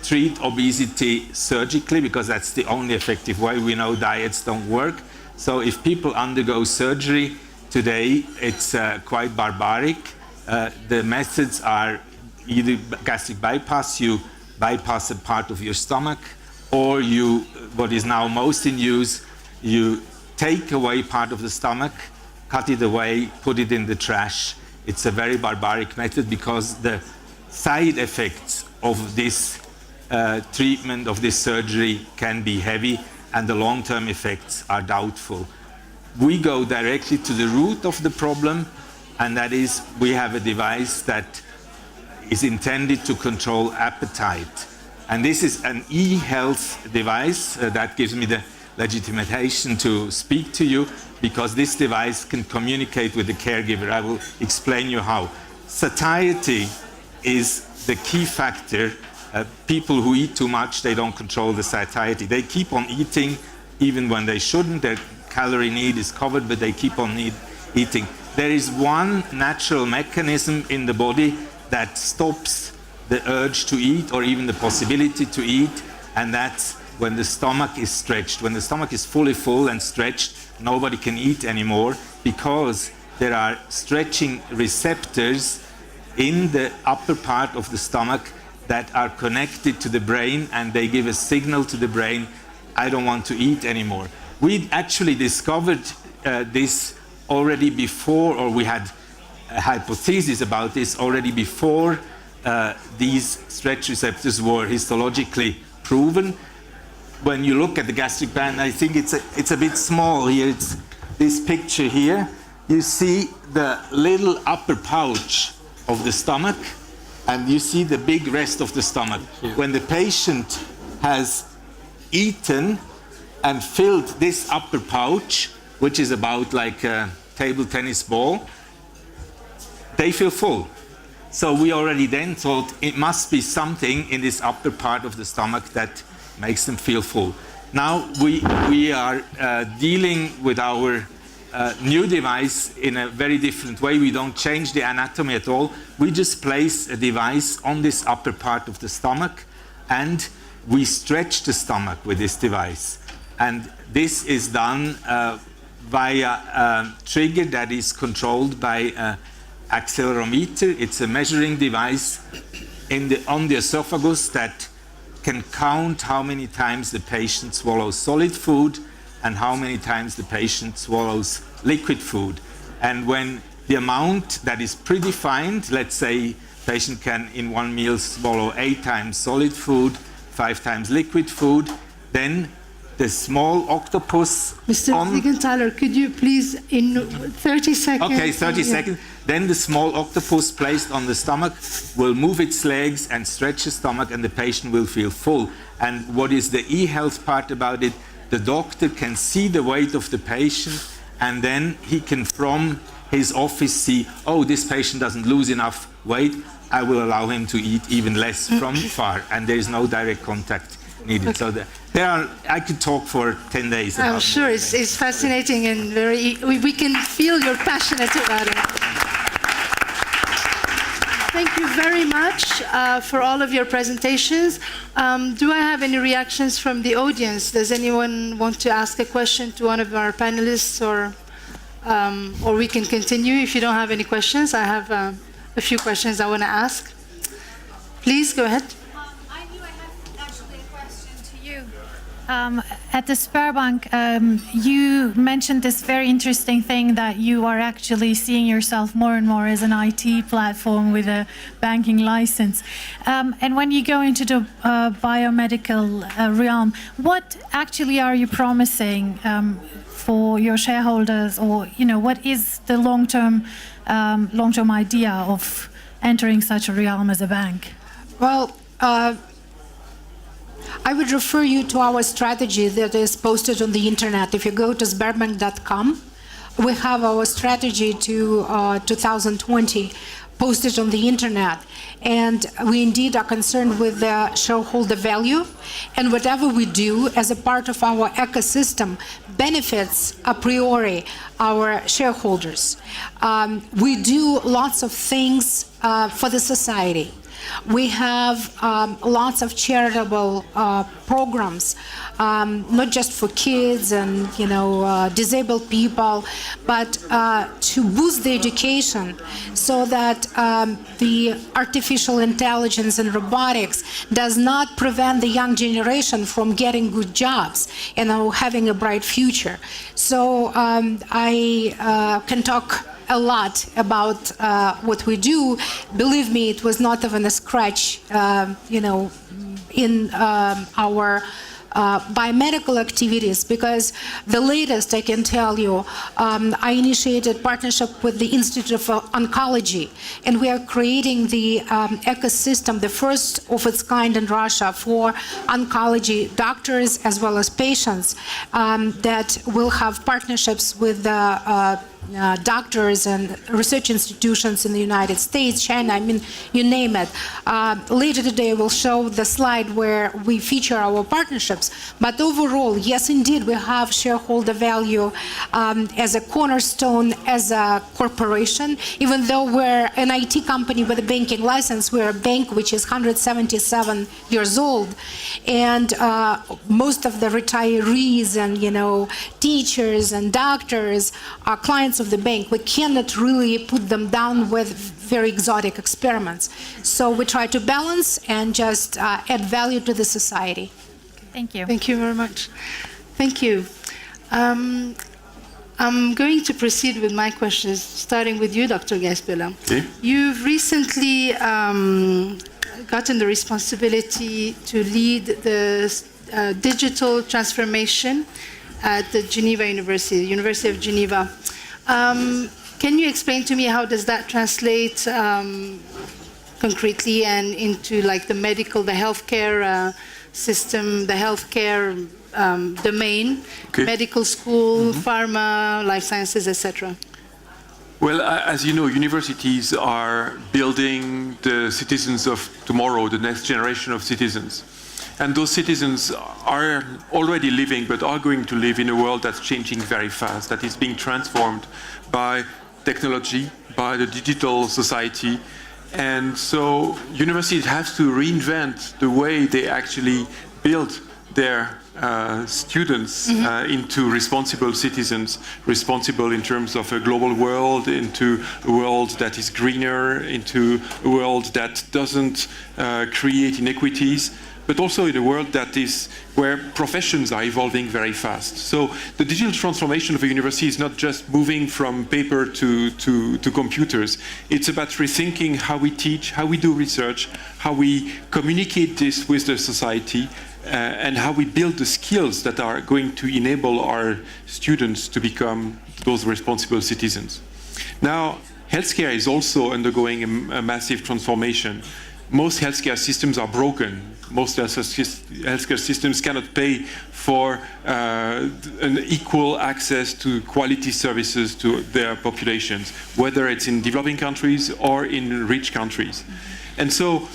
treat obesity surgically, because that's the only effective way. We know diets don't work. So if people undergo surgery today, it's quite barbaric. The methods are either gastric bypass, you bypass a part of your stomach, or what is now most in use, you take away part of the stomach, cut it away, put it in the trash. It's a very barbaric method, because the side effects of this treatment, of this surgery, can be heavy, and the long-term effects are doubtful. We go directly to the root of the problem, and that is, we have a device that is intended to control appetite. And this is an e-health device that gives me the legitimation to speak to you, because this device can communicate with the caregiver. I will explain you how. Satiety is the key factor. People who eat too much, they don't control the satiety. They keep on eating even when they shouldn't. Their calorie need is covered, but they keep on eating. There is one natural mechanism in the body that stops the urge to eat, or even the possibility to eat, and that's when the stomach is stretched. When the stomach is fully full and stretched, nobody can eat anymore, because there are stretching receptors in the upper part of the stomach that are connected to the brain, and they give a signal to the brain, I don't want to eat anymore. We actually discovered this already before, or we had a hypothesis about this already before these stretch receptors were histologically proven. When you look at the gastric band, I think it's a bit small here. It's this picture here. You see the little upper pouch of the stomach, and you see the big rest of the stomach. When the patient has eaten and filled this upper pouch, which is about like a table tennis ball, they feel full. So we already then thought it must be something in this upper part of the stomach that makes them feel full. Now we are dealing with our new device in a very different way. We don't change the anatomy at all. We just place a device on this upper part of the stomach, and we stretch the stomach with this device. And this is done via a trigger that is controlled by accelerometer. It's a measuring device on the esophagus that can count how many times the patient swallows solid food and how many times the patient swallows liquid food. And when the amount that is predefined, let's say patient can in one meal swallow 8 times solid food, 5 times liquid food, then the small octopus... Mr. Siegenthaler, could you please, in 30 seconds... Okay, 30 seconds. Then the small octopus placed on the stomach will move its legs and stretch the stomach, and the patient will feel full. And what is the e-health part about it? The doctor can see the weight of the patient, and then he can, from his office, see, oh, this patient doesn't lose enough weight, I will allow him to eat even less from far, and there is no direct contact needed. So I could talk for 10 days about it. I'm sure it's fascinating and we can feel you're passionate about it. Thank you very much for all of your presentations. Do I have any reactions from the audience? Does anyone want to ask a question to one of our panelists, or we can continue if you don't have any questions? I have a few questions I want to ask. Please go ahead. I knew I had actually a question to you. At the Sberbank, you mentioned this very interesting thing that you are actually seeing yourself more and more as an IT platform with a banking license. And when you go into the biomedical realm, what actually are you promising for your shareholders, or what is the long-term idea of entering such a realm as a bank? Well, I would refer you to our strategy that is posted on the internet. If you go to Sberbank.com, we have our strategy to 2020 posted on the internet. And we indeed are concerned with the shareholder value, and whatever we do as a part of our ecosystem benefits a priori our shareholders. We do lots of things for the society. We have lots of charitable programs, not just for kids and disabled people, but to boost the education so that the artificial intelligence and robotics does not prevent the young generation from getting good jobs and having a bright future. So I can talk a lot about what we do. Believe me, it was not even a scratch, in our biomedical activities, because the latest I can tell you, I initiated partnership with the Institute of Oncology, and we are creating the ecosystem, the first of its kind in Russia for oncology doctors as well as patients, that will have partnerships with the doctors and research institutions in the United States, China, I mean, you name it. Later today we'll show the slide where we feature our partnerships. But overall, yes, indeed, we have shareholder value as a cornerstone, as a corporation. Even though we're an IT company with a banking license, we're a bank which is 177 years old. And most of the retirees and, teachers and doctors are clients of the bank. We cannot really put them down with very exotic experiments. So we try to balance and just add value to the society. Thank you. Thank you very much. Thank you. I'm going to proceed with my questions, starting with you, Dr. Geissbuhler. Okay. You've recently gotten the responsibility to lead the digital transformation at the Geneva University of Geneva. Can you explain to me how does that translate concretely and into like the healthcare system, the healthcare domain, Okay. medical school, pharma, life sciences, etc.? Well, as you know, universities are building the citizens of tomorrow, the next generation of citizens. And those citizens are already living, but are going to live in a world that's changing very fast, that is being transformed by technology, by the digital society. And so universities have to reinvent the way they actually build their students into responsible citizens, responsible in terms of a global world, into a world that is greener, into a world that doesn't create inequities, but also in a world that is where professions are evolving very fast. So the digital transformation of a university is not just moving from paper to computers. It's about rethinking how we teach, how we do research, how we communicate this with the society, and how we build the skills that are going to enable our students to become those responsible citizens. Now, healthcare is also undergoing a massive transformation. Most healthcare systems are broken. Most healthcare systems cannot pay for an equal access to quality services to their populations, whether it's in developing countries or in rich countries. And so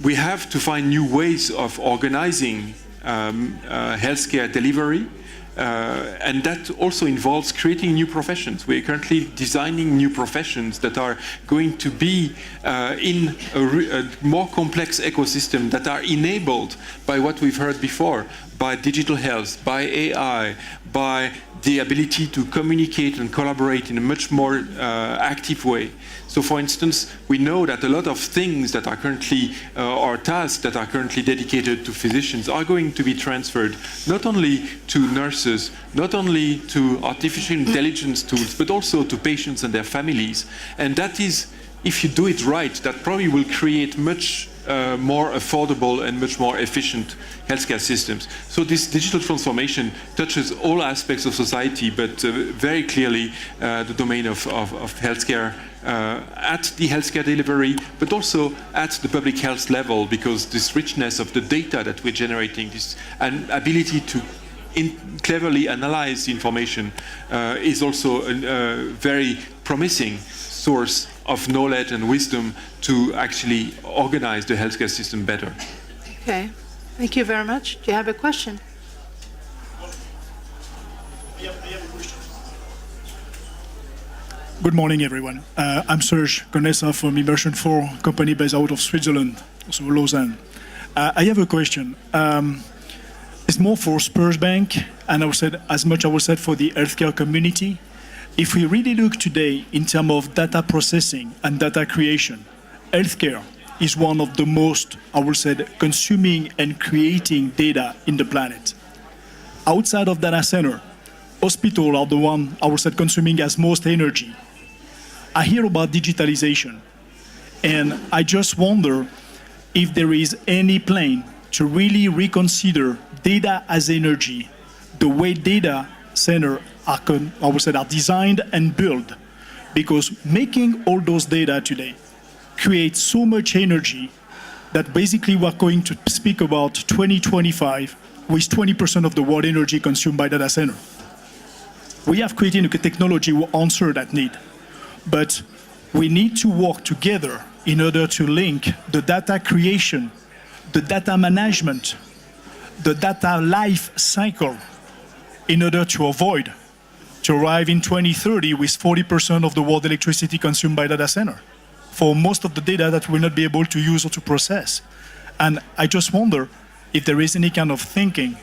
we have to find new ways of organizing healthcare delivery, and that also involves creating new professions. We are currently designing new professions that are going to be in a more complex ecosystem, that are enabled by what we've heard before, by digital health, by AI, by the ability to communicate and collaborate in a much more active way. So, for instance, we know that a lot of things that are currently, or tasks that are currently dedicated to physicians are going to be transferred not only to nurses, not only to artificial intelligence tools, but also to patients and their families. And that is, if you do it right, that probably will create much more affordable and much more efficient healthcare systems. So this digital transformation touches all aspects of society, but very clearly the domain of healthcare at the healthcare delivery, but also at the public health level, because this richness of the data that we're generating, this ability to cleverly analyze the information is also a very promising source of knowledge and wisdom to actually organize the healthcare system better. Okay, thank you very much. Do you have a question? Good morning, everyone. I'm Serge Conessa from Immersion 4, company based out of Switzerland, also Lausanne. I have a question. It's more for Sberbank, and I would say as much I would say for the healthcare community. If we really look today in terms of data processing and data creation, healthcare is one of the most, I would say, consuming and creating data in the planet. Outside of data center, hospitals are the one, I would say, consuming as most energy. I hear about digitalization, and I just wonder if there is any plan to really reconsider data as energy, the way data center are designed and built, because making all those data today creates so much energy that basically we're going to speak about 2025 with 20% of the world energy consumed by data center. We have created a technology to answer that need, but we need to work together in order to link the data creation, the data management, the data life cycle, in order to avoid to arrive in 2030 with 40% of the world electricity consumed by data center for most of the data that we'll not be able to use or to process. And I just wonder if there is any kind of thinking,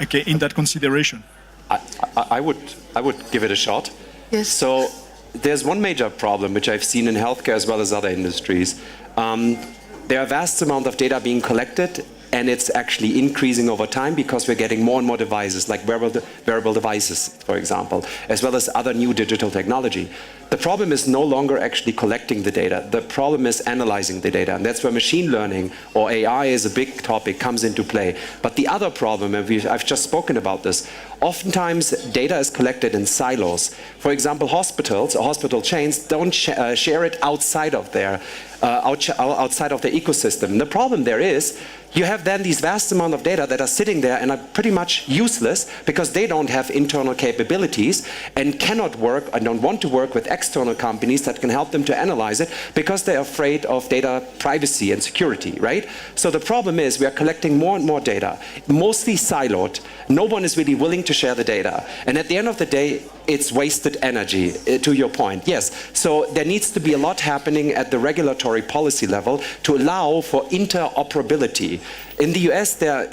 okay, in that consideration. I would give it a shot. Yes. So there's one major problem which I've seen in healthcare as well as other industries. There are vast amount of data being collected and it's actually increasing over time because we're getting more and more devices, like wearable devices, for example, as well as other new digital technology. The problem is no longer actually collecting the data. The problem is analyzing the data, and that's where machine learning or AI is a big topic, comes into play. But the other problem, and I've just spoken about this, oftentimes data is collected in silos. For example, hospitals or hospital chains don't share it outside of their ecosystem. And the problem there is, you have then these vast amount of data that are sitting there and are pretty much useless because they don't have internal capabilities and cannot work and don't want to work with external companies that can help them to analyze it because they're afraid of data privacy and security, right? So the problem is we are collecting more and more data, mostly siloed. No one is really willing to share the data. And at the end of the day, it's wasted energy, to your point. Yes, so there needs to be a lot happening at the regulatory policy level to allow for interoperability. In the US, the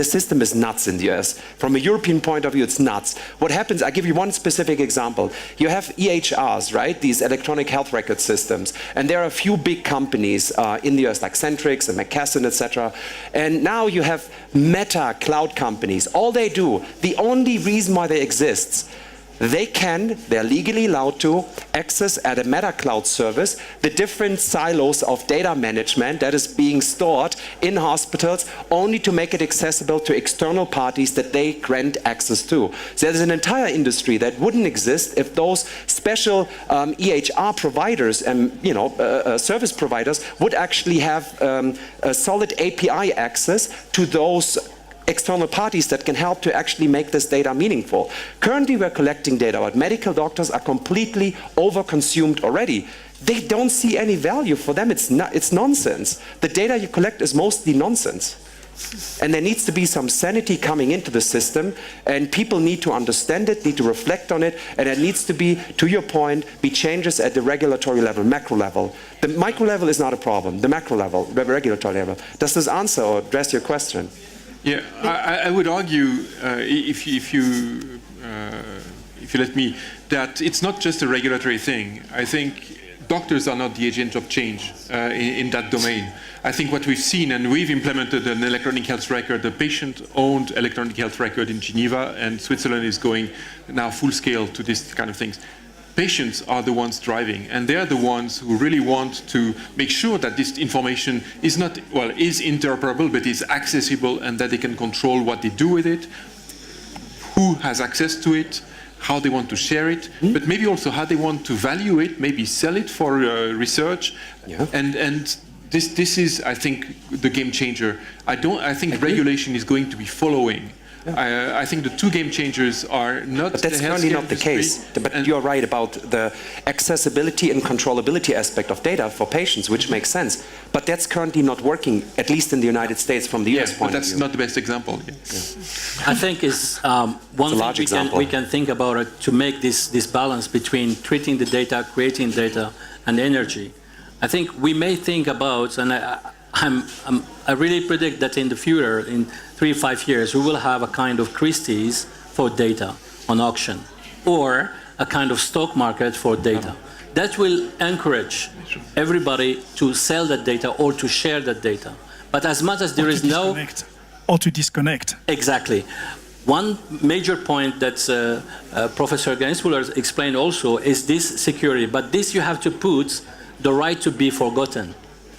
system is nuts in the US. From a European point of view, it's nuts. What happens, I'll give you one specific example. You have EHRs, right? These electronic health record systems. And there are a few big companies in the US, like Centrix and McKesson, etc. And now you have Meta cloud companies. All they do, the only reason why they exist, they're legally allowed to access at a Meta cloud service the different silos of data management that is being stored in hospitals only to make it accessible to external parties that they grant access to. So there's an entire industry that wouldn't exist if those special EHR providers and service providers would actually have a solid API access to those external parties that can help to actually make this data meaningful. Currently we're collecting data, but medical doctors are completely over-consumed already. They don't see any value for them. It's nonsense. The data you collect is mostly nonsense. And there needs to be some sanity coming into the system, and people need to understand it, need to reflect on it, and it needs to be, to your point, be changes at the regulatory level, macro level. The micro level is not a problem. The macro level, the regulatory level. Does this answer or address your question? Yeah, I would argue, if you let me, that it's not just a regulatory thing. I think doctors are not the agent of change in that domain. I think what we've seen, and we've implemented an electronic health record, a patient-owned electronic health record in Geneva, and Switzerland is going now full scale to this kind of things. Patients are the ones driving, and they're the ones who really want to make sure that this information is is interoperable, but is accessible, and that they can control what they do with it, who has access to it, how they want to share it, but maybe also how they want to value it, maybe sell it for research, and this is, I think, the game changer. I think regulation is going to be following. I think the two game changers are not. But that's currently not the case. But you're right about the accessibility and controllability aspect of data for patients, which makes sense. But that's currently not working, at least in the United States, from the US point of view. But that's not the best example. I think it's one thing we can think about it to make this balance between treating the data, creating data, and energy. I think we may think about, and I really predict that in the future, in 3 to 5 years, we will have a kind of Christie's for data on auction, or a kind of stock market for data. That will encourage everybody to sell that data or to share that data. But as much as there is no... Or to disconnect. Exactly. One major point that Professor Geissbuhler explained also is this security. But this you have to put the right to be forgotten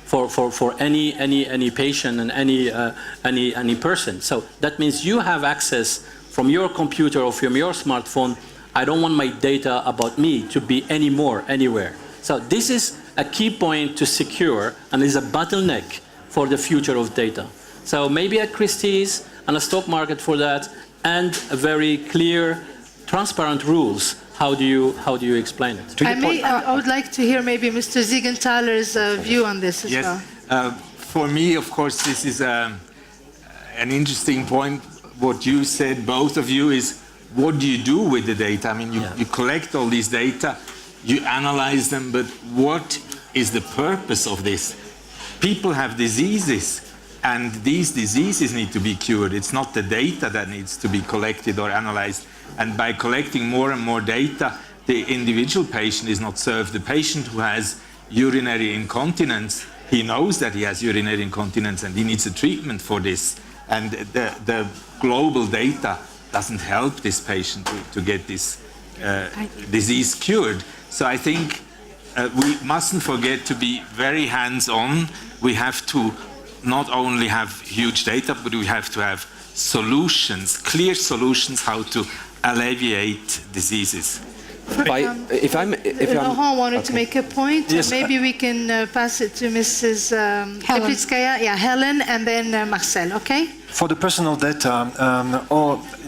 for any patient and any person. So that means you have access from your computer or from your smartphone. I don't want my data about me to be anywhere. So this is a key point to secure and is a bottleneck for the future of data. So maybe a Christie's and a stock market for that, and a very clear, transparent rules. How do you explain it? I would like to hear maybe Mr. Siegenthaler's view on this as well. Yes, for me, of course, this is an interesting point. What you said, both of you, is what do you do with the data? I mean, you collect all these data, you analyze them, but what is the purpose of this? People have diseases, and these diseases need to be cured. It's not the data that needs to be collected or analyzed. And by collecting more and more data, the individual patient is not served. The patient who has urinary incontinence he knows that he has urinary incontinence and he needs a treatment for this. And the global data doesn't help this patient to get this disease cured. So I think we mustn't forget to be very hands-on. We have to not only have huge data, but we have to have solutions, clear solutions how to alleviate diseases. Laurent wanted to make a point. Yes, Maybe we can pass it to Mrs. Teplitskaia, Helen, and then Marcel, okay? For the personal data,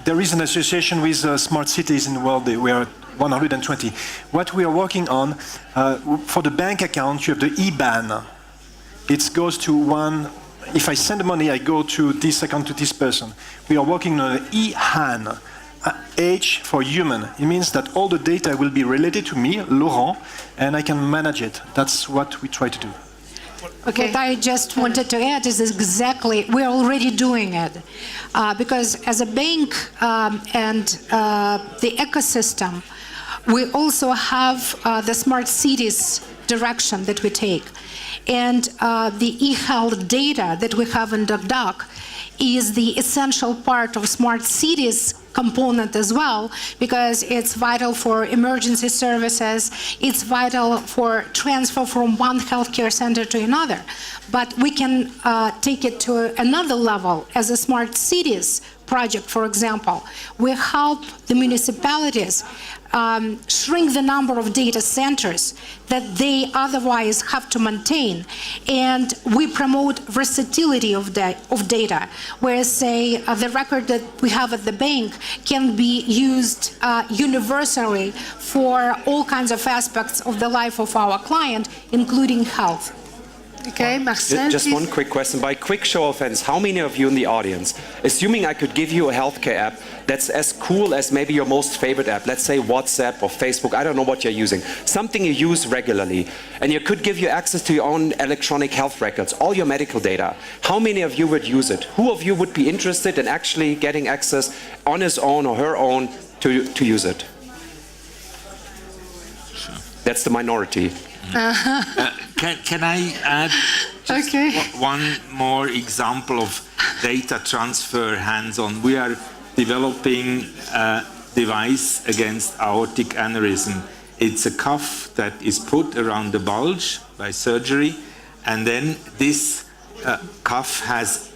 there is an association with smart cities in the world. We are 120. What we are working on, for the bank account, you have the IBAN. It goes to one, if I send money, I go to this account to this person. We are working on an IHAN, H for human. It means that all the data will be related to me, Laurent, and I can manage it. That's what we try to do. Okay. What I just wanted to add is exactly, we're already doing it. Because as a bank and the ecosystem, we also have the smart cities direction that we take. And the e-health data that we have in Dadaab is the essential part of smart cities component as well, because it's vital for emergency services, it's vital for transfer from one healthcare center to another. But we can take it to another level as a smart cities project, for example. We help the municipalities shrink the number of data centers that they otherwise have to maintain. And we promote versatility of data, where, say, the record that we have at the bank can be used universally for all kinds of aspects of the life of our client, including health. Okay, Marcel. Just one quick question. By quick show of hands, how many of you in the audience, assuming I could give you a healthcare app that's as cool as maybe your most favorite app, let's say WhatsApp or Facebook, I don't know what you're using, something you use regularly, and you could give you access to your own electronic health records, all your medical data, how many of you would use it? Who of you would be interested in actually getting access on his own or her own to use it? Sure. That's the minority. Can I add just one more example of data transfer hands-on? We are developing a device against aortic aneurysm. It's a cuff that is put around the bulge by surgery, and then this cuff has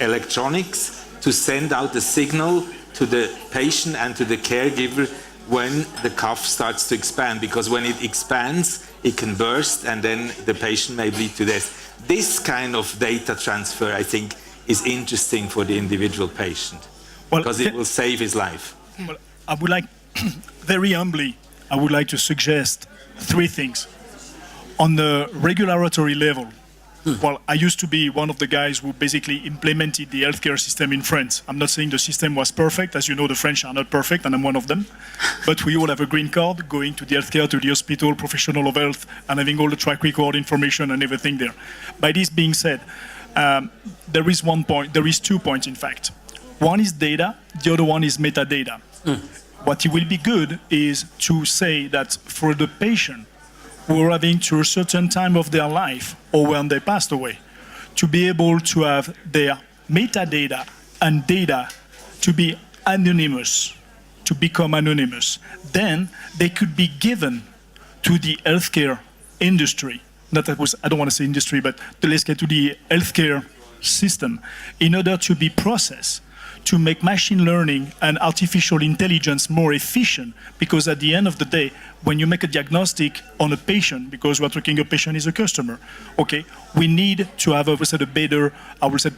electronics to send out a signal to the patient and to the caregiver when the cuff starts to expand, because when it expands, it can burst and then the patient may bleed to death. This kind of data transfer, I think, is interesting for the individual patient, because it will save his life. Well, I would like, very humbly, I would like to suggest three things. On the regulatory level, well, I used to be one of the guys who basically implemented the healthcare system in France. I'm not saying the system was perfect. As you know, the French are not perfect, and I'm one of them. But we all have a green card, going to the healthcare, to the hospital, professional of health, and having all the track record information and everything there. By this being said, there is 2 points, in fact. One is data, the other one is metadata. What will be good is to say that for the patient, who are having to a certain time of their life or when they passed away, to be able to have their metadata and data to be anonymous, to become anonymous. Then they could be given to the healthcare industry, I don't want to say industry, but let's get to the healthcare system, in order to be processed, to make machine learning and artificial intelligence more efficient, because at the end of the day, when you make a diagnostic on a patient, because we're talking a patient is a customer, okay, we need to have, a better,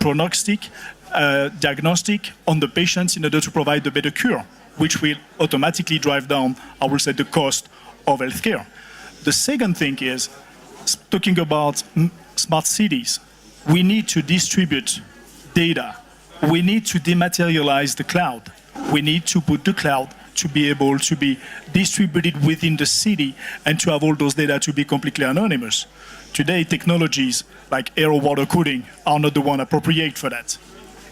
prognostic, diagnostic on the patients in order to provide a better cure, which will automatically drive down, the cost of healthcare. The second thing is, talking about smart cities, we need to distribute data. We need to dematerialize the cloud. We need to put the cloud to be able to be distributed within the city and to have all those data to be completely anonymous. Today, technologies like air or water cooling are not the one appropriate for that.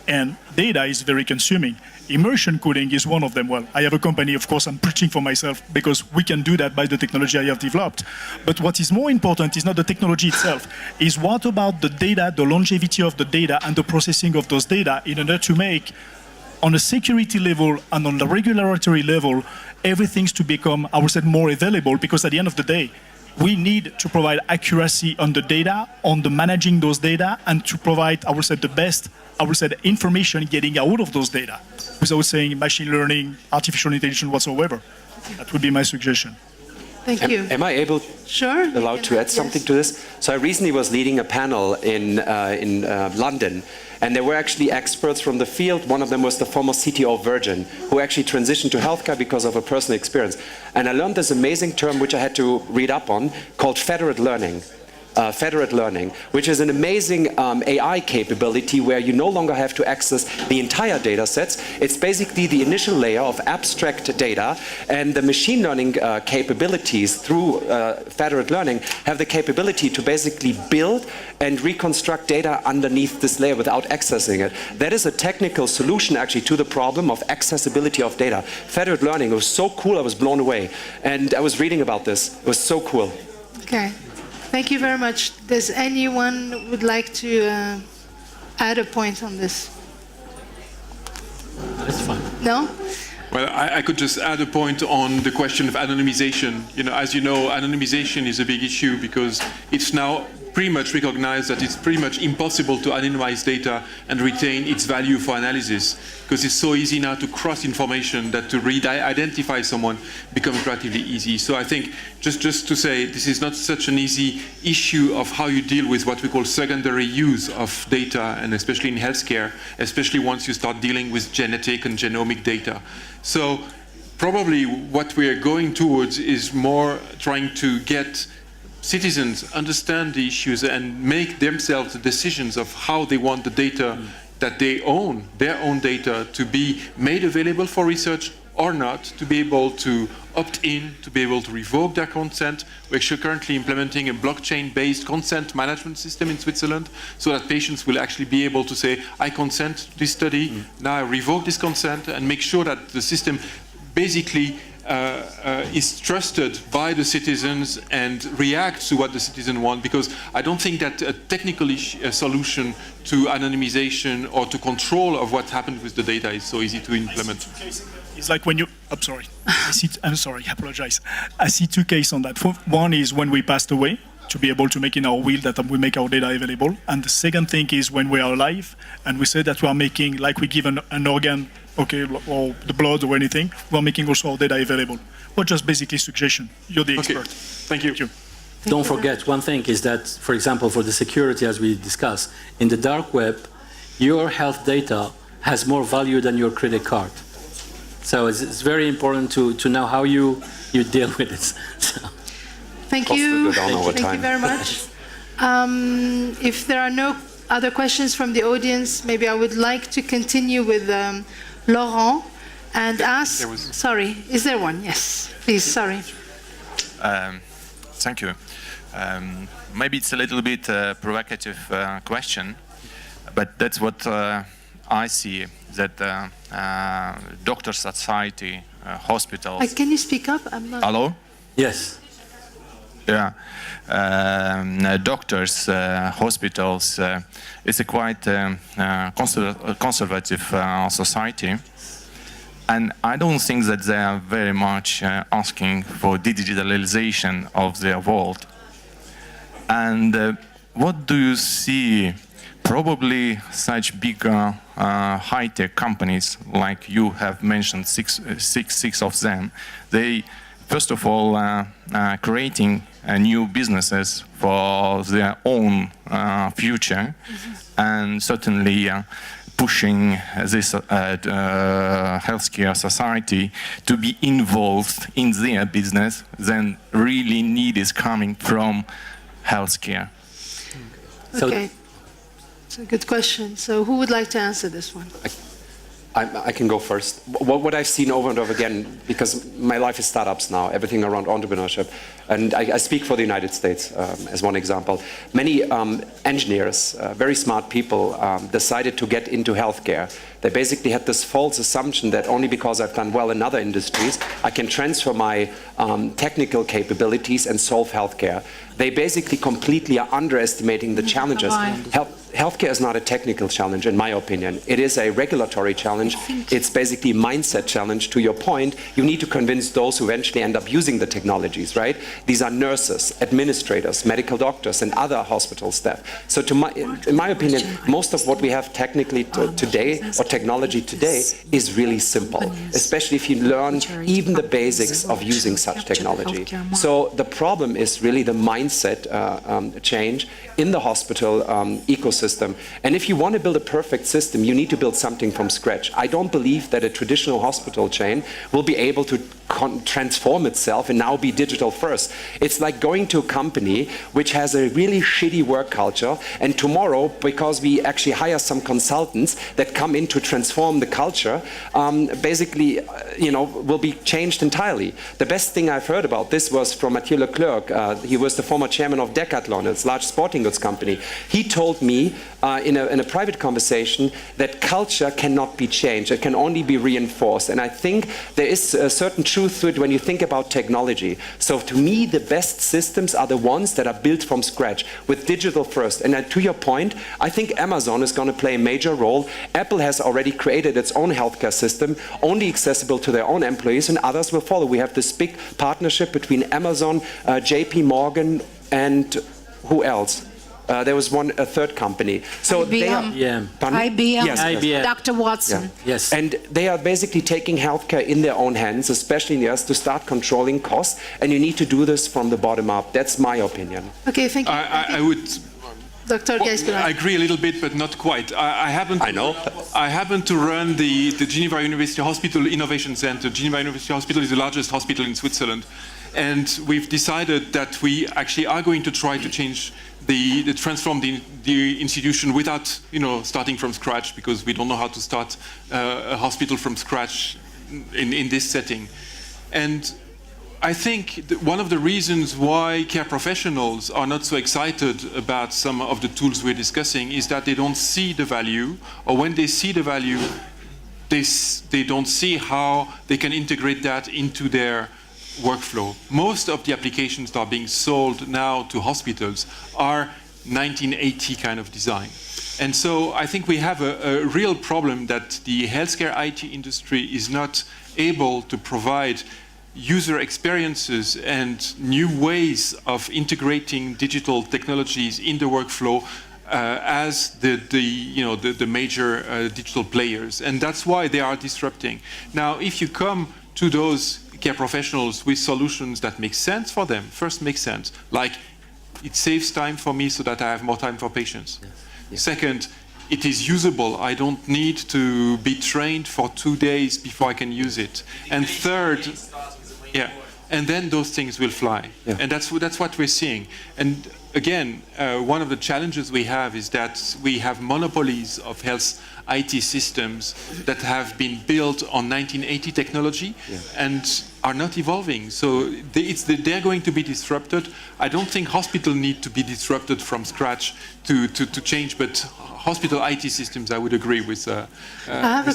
And data is very consuming. Immersion cooling is one of them. Well, I have a company, of course, I'm preaching for myself because we can do that by the technology I have developed. But what is more important is not the technology itself, is what about the data, the longevity of the data and the processing of those data in order to make, on a security level and on the regulatory level, everything's to become, I would say, more available, because at the end of the day, we need to provide accuracy on the data, on the managing those data, and to provide, I would say, the best, I would say, the information getting out of those data, without saying machine learning, artificial intelligence whatsoever. That would be my suggestion. Thank you. Am I able, Sure. allowed to add something to this? So I recently was leading a panel in London, and there were actually experts from the field. One of them was the former CTO of Virgin, who actually transitioned to healthcare because of a personal experience. And I learned this amazing term, which I had to read up on, called federated learning. Federated learning, which is an amazing AI capability where you no longer have to access the entire data sets. It's basically the initial layer of abstract data, and the machine learning capabilities through federated learning have the capability to basically build and reconstruct data underneath this layer without accessing it. That is a technical solution actually to the problem of accessibility of data. Federated learning, it was so cool, I was blown away. And I was reading about this, it was so cool. Okay. Thank you very much. Does anyone would like to add a point on this? That's fine. No? Well, I could just add a point on the question of anonymization. As you know, anonymization is a big issue because it's now pretty much recognized that it's pretty much impossible to anonymize data and retain its value for analysis, because it's so easy now to cross information that to identify someone becomes relatively easy. So I think just to say this is not such an easy issue of how you deal with what we call secondary use of data, and especially in healthcare, especially once you start dealing with genetic and genomic data. So probably what we are going towards is more trying to get citizens understand the issues and make themselves the decisions of how they want the data that they own, their own data, to be made available for research or not, to be able to opt in, to be able to revoke their consent. We're actually currently implementing a blockchain-based consent management system in Switzerland so that patients will actually be able to say, I consent to this study, now I revoke this consent, and make sure that the system basically is trusted by the citizens and reacts to what the citizen wants, because I don't think that a technical solution to anonymization or to control of what happened with the data is so easy to implement. It's like when you, I'm sorry, I apologize. I see two cases on that. One is when we passed away, to be able to make in our will that we make our data available. And the second thing is when we are alive and we say that we are making, like we give an organ, okay, or the blood or anything, we are making also our data available. Or just basically suggestion. You're the expert. Thank you. Don't forget, one thing is that, for example, for the security, as we discussed, in the dark web, your health data has more value than your credit card. So it's very important to know how you deal with it. So. Thank you. Thank you very much. If there are no other questions from the audience, maybe I would like to continue with Laurent and ask... Sorry, is there one? Yes, please, sorry. Thank you. Maybe it's a little bit provocative question, but that's what I see, that doctor society, hospitals... Can you speak up? I'm not... Hello? Yes. Yeah. Doctors, hospitals, it's a quite conservative society. And I don't think that they are very much asking for digitalization of their world. And what do you see? Probably such big high-tech companies, like you have mentioned, six of them, they, first of all, creating new businesses for their own future, and certainly pushing this healthcare society to be involved in their business, then really need is coming from healthcare. Okay, it's a good question. So who would like to answer this one? I can go first. What I've seen over and over again, because my life is startups now, everything around entrepreneurship, and I speak for the United States as one example. Many engineers, very smart people, decided to get into healthcare. They basically had this false assumption that only because I've done well in other industries, I can transfer my technical capabilities and solve healthcare. They basically completely are underestimating the challenges. Healthcare is not a technical challenge, in my opinion. It is a regulatory challenge. It's basically a mindset challenge. To your point, you need to convince those who eventually end up using the technologies, right? These are nurses, administrators, medical doctors, and other hospital staff. So in my opinion, most of what we have technically today, or technology today, is really simple, especially if you learn even the basics of using such technology. So the problem is really the mindset change in the hospital ecosystem. And if you want to build a perfect system, you need to build something from scratch. I don't believe that a traditional hospital chain will be able to transform itself and now be digital first. It's like going to a company which has a really shitty work culture, and tomorrow, because we actually hire some consultants that come in to transform the culture, basically, will be changed entirely. The best thing I've heard about this was from Mathieu Leclerc. He was the former chairman of Decathlon, it's a large sporting goods company. He told me in a private conversation that culture cannot be changed, it can only be reinforced. And I think there is a certain truth to it when you think about technology. So to me, the best systems are the ones that are built from scratch with digital first. And to your point, I think Amazon is going to play a major role. Apple has already created its own healthcare system, only accessible to their own employees, and others will follow. We have this big partnership between Amazon, JP Morgan, and who else? There was a third company. So IBM. IBM. Yes, IBM. Dr. Watson. Yeah. Yes. And they are basically taking healthcare in their own hands, especially in the US, to start controlling costs. And you need to do this from the bottom up. That's my opinion. Okay, thank you. I would. Dr. Geissbuhler. I agree a little bit, but not quite. I happen to run the Geneva University Hospital Innovation Center. Geneva University Hospital is the largest hospital in Switzerland. And we've decided that we actually are going to try to change transform the institution without, starting from scratch, because we don't know how to start a hospital from scratch in this setting. And I think one of the reasons why care professionals are not so excited about some of the tools we're discussing is that they don't see the value, or when they see the value, they don't see how they can integrate that into their workflow. Most of the applications that are being sold now to hospitals are 1980 kind of design. And so I think we have a real problem that the healthcare IT industry is not able to provide user experiences and new ways of integrating digital technologies in the workflow as the major digital players. And that's why they are disrupting. Now, if you come to those care professionals with solutions that make sense for them, first make sense, like it saves time for me so that I have more time for patients. Yes. Yes. Second, it is usable. I don't need to be trained for 2 days before I can use it. And third, and then those things will fly. Yeah. And that's what we're seeing. And again, one of the challenges we have is that we have monopolies of health IT systems that have been built on 1980 technology and are not evolving. So they're going to be disrupted. I don't think hospitals need to be disrupted from scratch to change, but hospital IT systems, I would agree with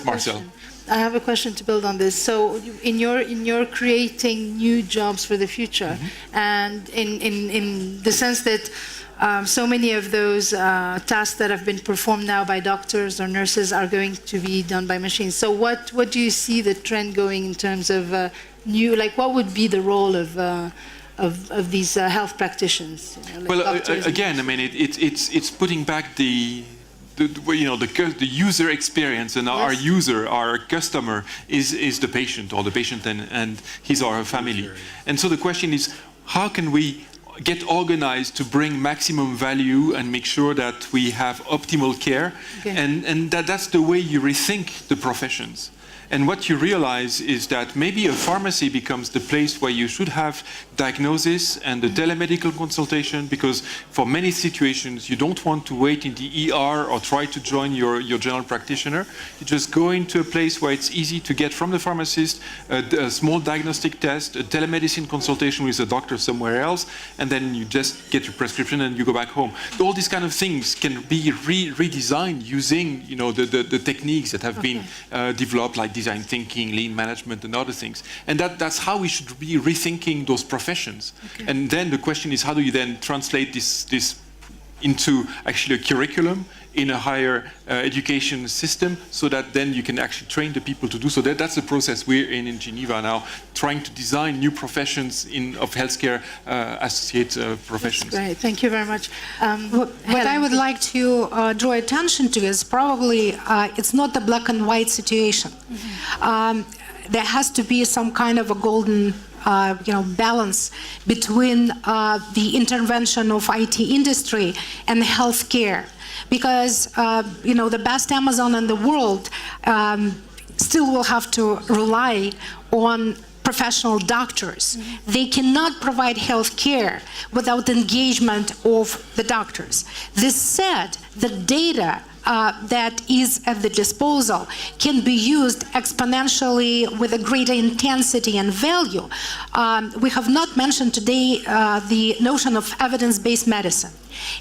Marcel. I have a question to build on this. So, in your creating new jobs for the future, and in the sense that so many of those tasks that have been performed now by doctors or nurses are going to be done by machines. So, what do you see the trend going in terms of new? Like, what would be the role of these health practitioners? Again, I mean, it's putting back the user experience, and our user, our customer, is the patient, or the patient and his or her family. And so the question is, how can we get organized to bring maximum value and make sure that we have optimal care. Okay. And that's the way you rethink the professions. And what you realize is that maybe a pharmacy becomes the place where you should have diagnosis and the telemedical consultation, because for many situations you don't want to wait in the ER or try to join your general practitioner. You just go into a place where it's easy to get from the pharmacist a small diagnostic test, a telemedicine consultation with a doctor somewhere else, and then you just get your prescription and you go back home. All these kind of things can be redesigned using, you know, the techniques that have been developed, like design thinking, lean management, and other things. And that's how we should be rethinking those professions. Okay. And then the question is, how do you then translate this into actually a curriculum in a higher education system, so that then you can actually train the people to do so. That's the process we're in Geneva now, trying to design new professions of healthcare associate professions. That's great, thank you very much. What I would like to draw attention to is probably it's not a black and white situation. Mm-hmm. There has to be some kind of a golden balance between the intervention of IT industry and healthcare. Because the best Amazon in the world still will have to rely on professional doctors. Mm-hmm. They cannot provide health care without engagement of the doctors. This said, the data that is at the disposal can be used exponentially with a greater intensity and value. We have not mentioned today the notion of evidence-based medicine.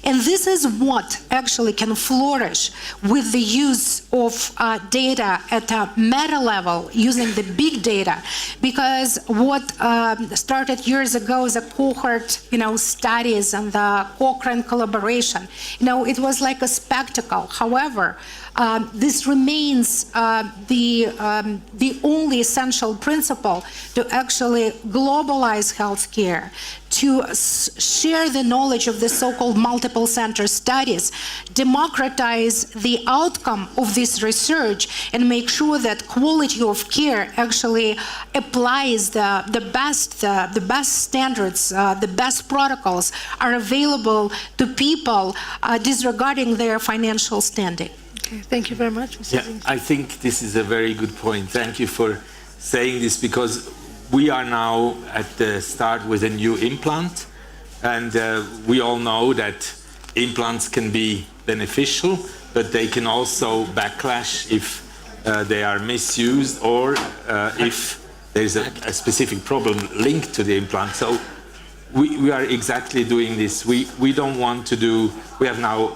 And this is what actually can flourish with the use of data at a meta level, using the big data. Because what started years ago as a cohort, studies and the Cochrane collaboration, it was like a spectacle. However, this remains the only essential principle to actually globalize healthcare, to share the knowledge of the so-called multiple center studies, democratize the outcome of this research, and make sure that quality of care actually applies the best standards, the best protocols are available to people disregarding their financial standing. Okay, thank you very much. Yeah, I think this is a very good point. Thank you for saying this, because we are now at the start with a new implant, and we all know that implants can be beneficial, but they can also backlash if they are misused, or if there's a specific problem linked to the implant. So we are exactly doing this. We don't want to do, we have now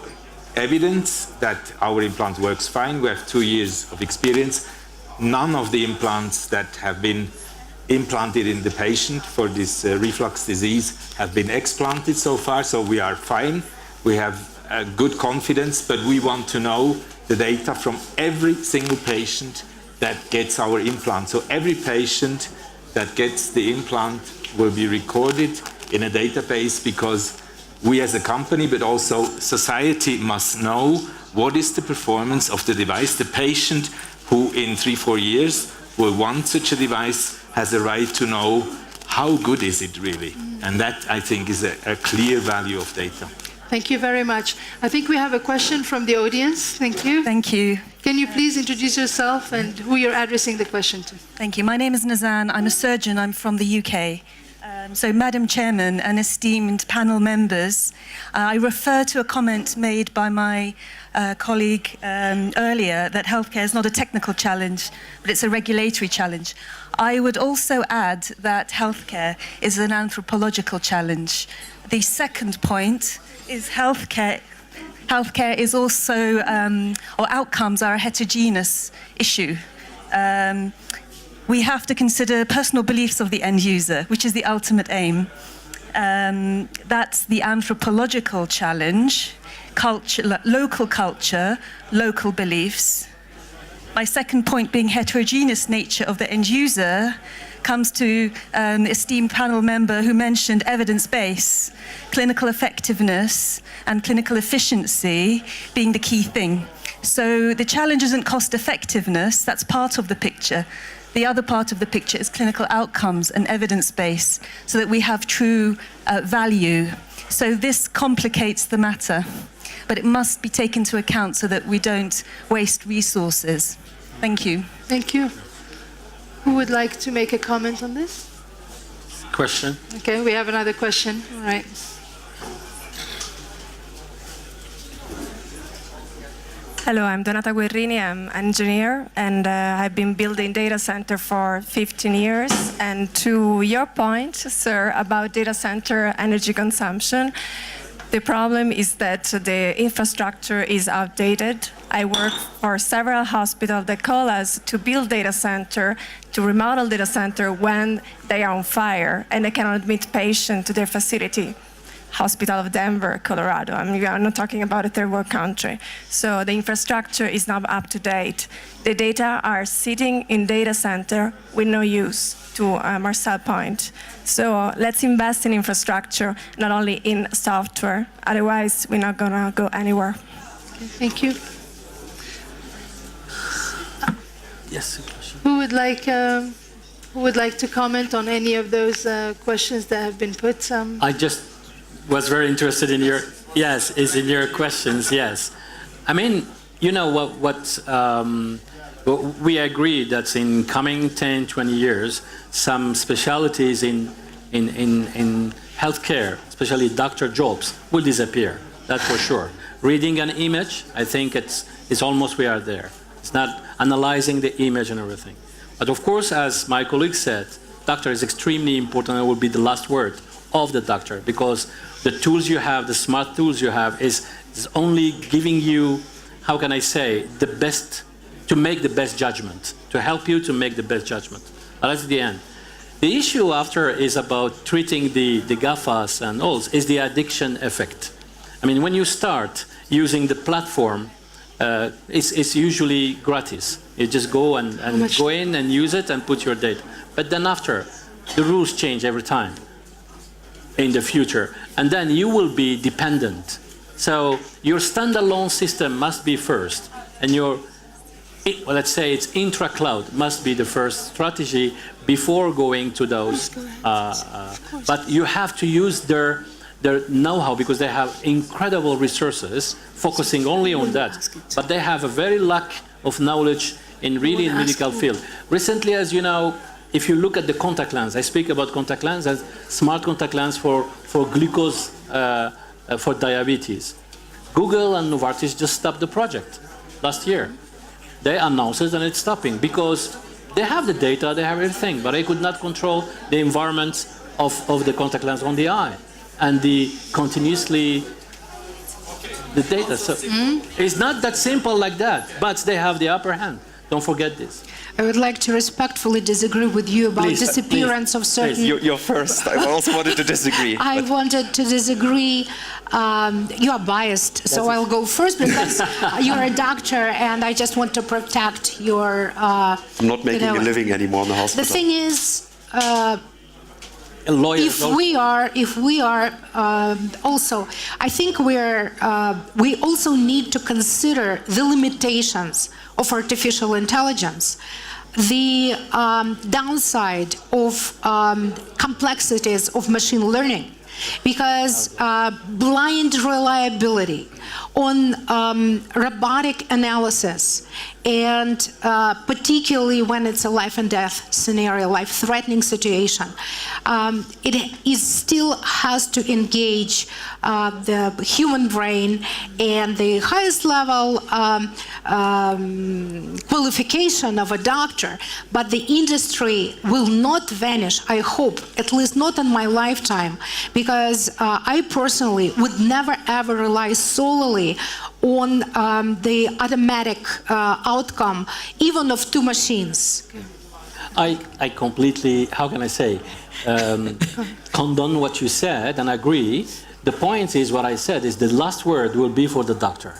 evidence that our implant works fine. We have 2 years of experience. None of the implants that have been implanted in the patient for this reflux disease have been explanted so far, so we are fine. We have good confidence, but we want to know the data from every single patient that gets our implant. So every patient that gets the implant will be recorded in a database, because we as a company, but also society, must know what is the performance of the device. The patient who in 3-4 years will want such a device has a right to know how good is it really. And that, I think, is a clear value of data. Thank you very much. I think we have a question from the audience. Thank you. Thank you. Can you please introduce yourself and who you're addressing the question to? Thank you. My name is Nazan. I'm a surgeon. I'm from the UK. So, Madam Chairman and esteemed panel members, I refer to a comment made by my colleague earlier that healthcare is not a technical challenge, but it's a regulatory challenge. I would also add that healthcare is an anthropological challenge. The second point is healthcare is also, or outcomes are a heterogeneous issue. We have to consider personal beliefs of the end user, which is the ultimate aim. That's the anthropological challenge, local culture, local beliefs. My second point being heterogeneous nature of the end user comes to an esteemed panel member who mentioned evidence base, clinical effectiveness and clinical efficiency being the key thing. So the challenge isn't cost effectiveness, that's part of the picture. The other part of the picture is clinical outcomes and evidence base, so that we have true value. So this complicates the matter, but it must be taken into account so that we don't waste resources. Thank you. Thank you. Who would like to make a comment on this? Question? Okay, we have another question. All right. Hello, I'm Donata Guerrini. I'm an engineer, and I've been building data center for 15 years. And to your point, sir, about data center energy consumption, the problem is that the infrastructure is outdated. I work for several hospitals that call us to build data center, to remodel data center when they are on fire and they cannot admit patients to their facility. Hospital of Denver, Colorado. I mean, we are not talking about a third world country. So the infrastructure is not up to date. The data are sitting in data center with no use, to Marcel's point. So let's invest in infrastructure, not only in software. Otherwise, we're not gonna go anywhere. Okay, thank you. Yes, a question. Who would like to comment on any of those questions that have been put? I just was very interested in your in your questions. Yes, I mean, you know what we agree that in coming 10, 20 years, some specialties in healthcare, especially doctor jobs, will disappear. That's for sure. Reading an image, I think it's almost we are there. It's not analyzing the image and everything. But of course, as my colleague said, doctor is extremely important and will be the last word of the doctor, because the tools you have, the smart tools you have, is only giving you, how can I say, the best, to make the best judgment, to help you to make the best judgment. But that's the end. The issue after is about treating the GAFAs and all, is the addiction effect. I mean, when you start using the platform, it's usually gratis. You just go and go in and use it and put your data. But then after, the rules change every time in the future, and then you will be dependent. So your standalone system must be first, and your, well, let's say it's intra-cloud must be the first strategy before going to those. But you have to use their know-how, because they have incredible resources focusing only on that. But they have a very lack of knowledge in really in medical field. Recently, as you know, if you look at the contact lens, I speak about contact lens as smart contact lens for glucose, for diabetes. Google and Novartis just stopped the project last year. They announced it and it's stopping because they have the data, they have everything, but they could not control the environment of the contact lens on the eye and the continuously the data. So it's not that simple like that, but they have the upper hand. Don't forget this. I would like to respectfully disagree with you about disappearance of certain... Please, you're first. I also wanted to disagree. I wanted to disagree. You are biased, so I'll go first because you're a doctor and I just want to protect your... I'm not making a living anymore in the hospital. The thing is, if we are also, I think we also need to consider the limitations of artificial intelligence, the downside of complexities of machine learning, because blind reliability on robotic analysis, and particularly when it's a life and death scenario, life-threatening situation, it still has to engage the human brain and the highest level qualification of a doctor. But the industry will not vanish, I hope, at least not in my lifetime, because I personally would never ever rely solely on the automatic outcome, even of two machines. I completely, how can I say, condone what you said and agree. The point is what I said is the last word will be for the doctor.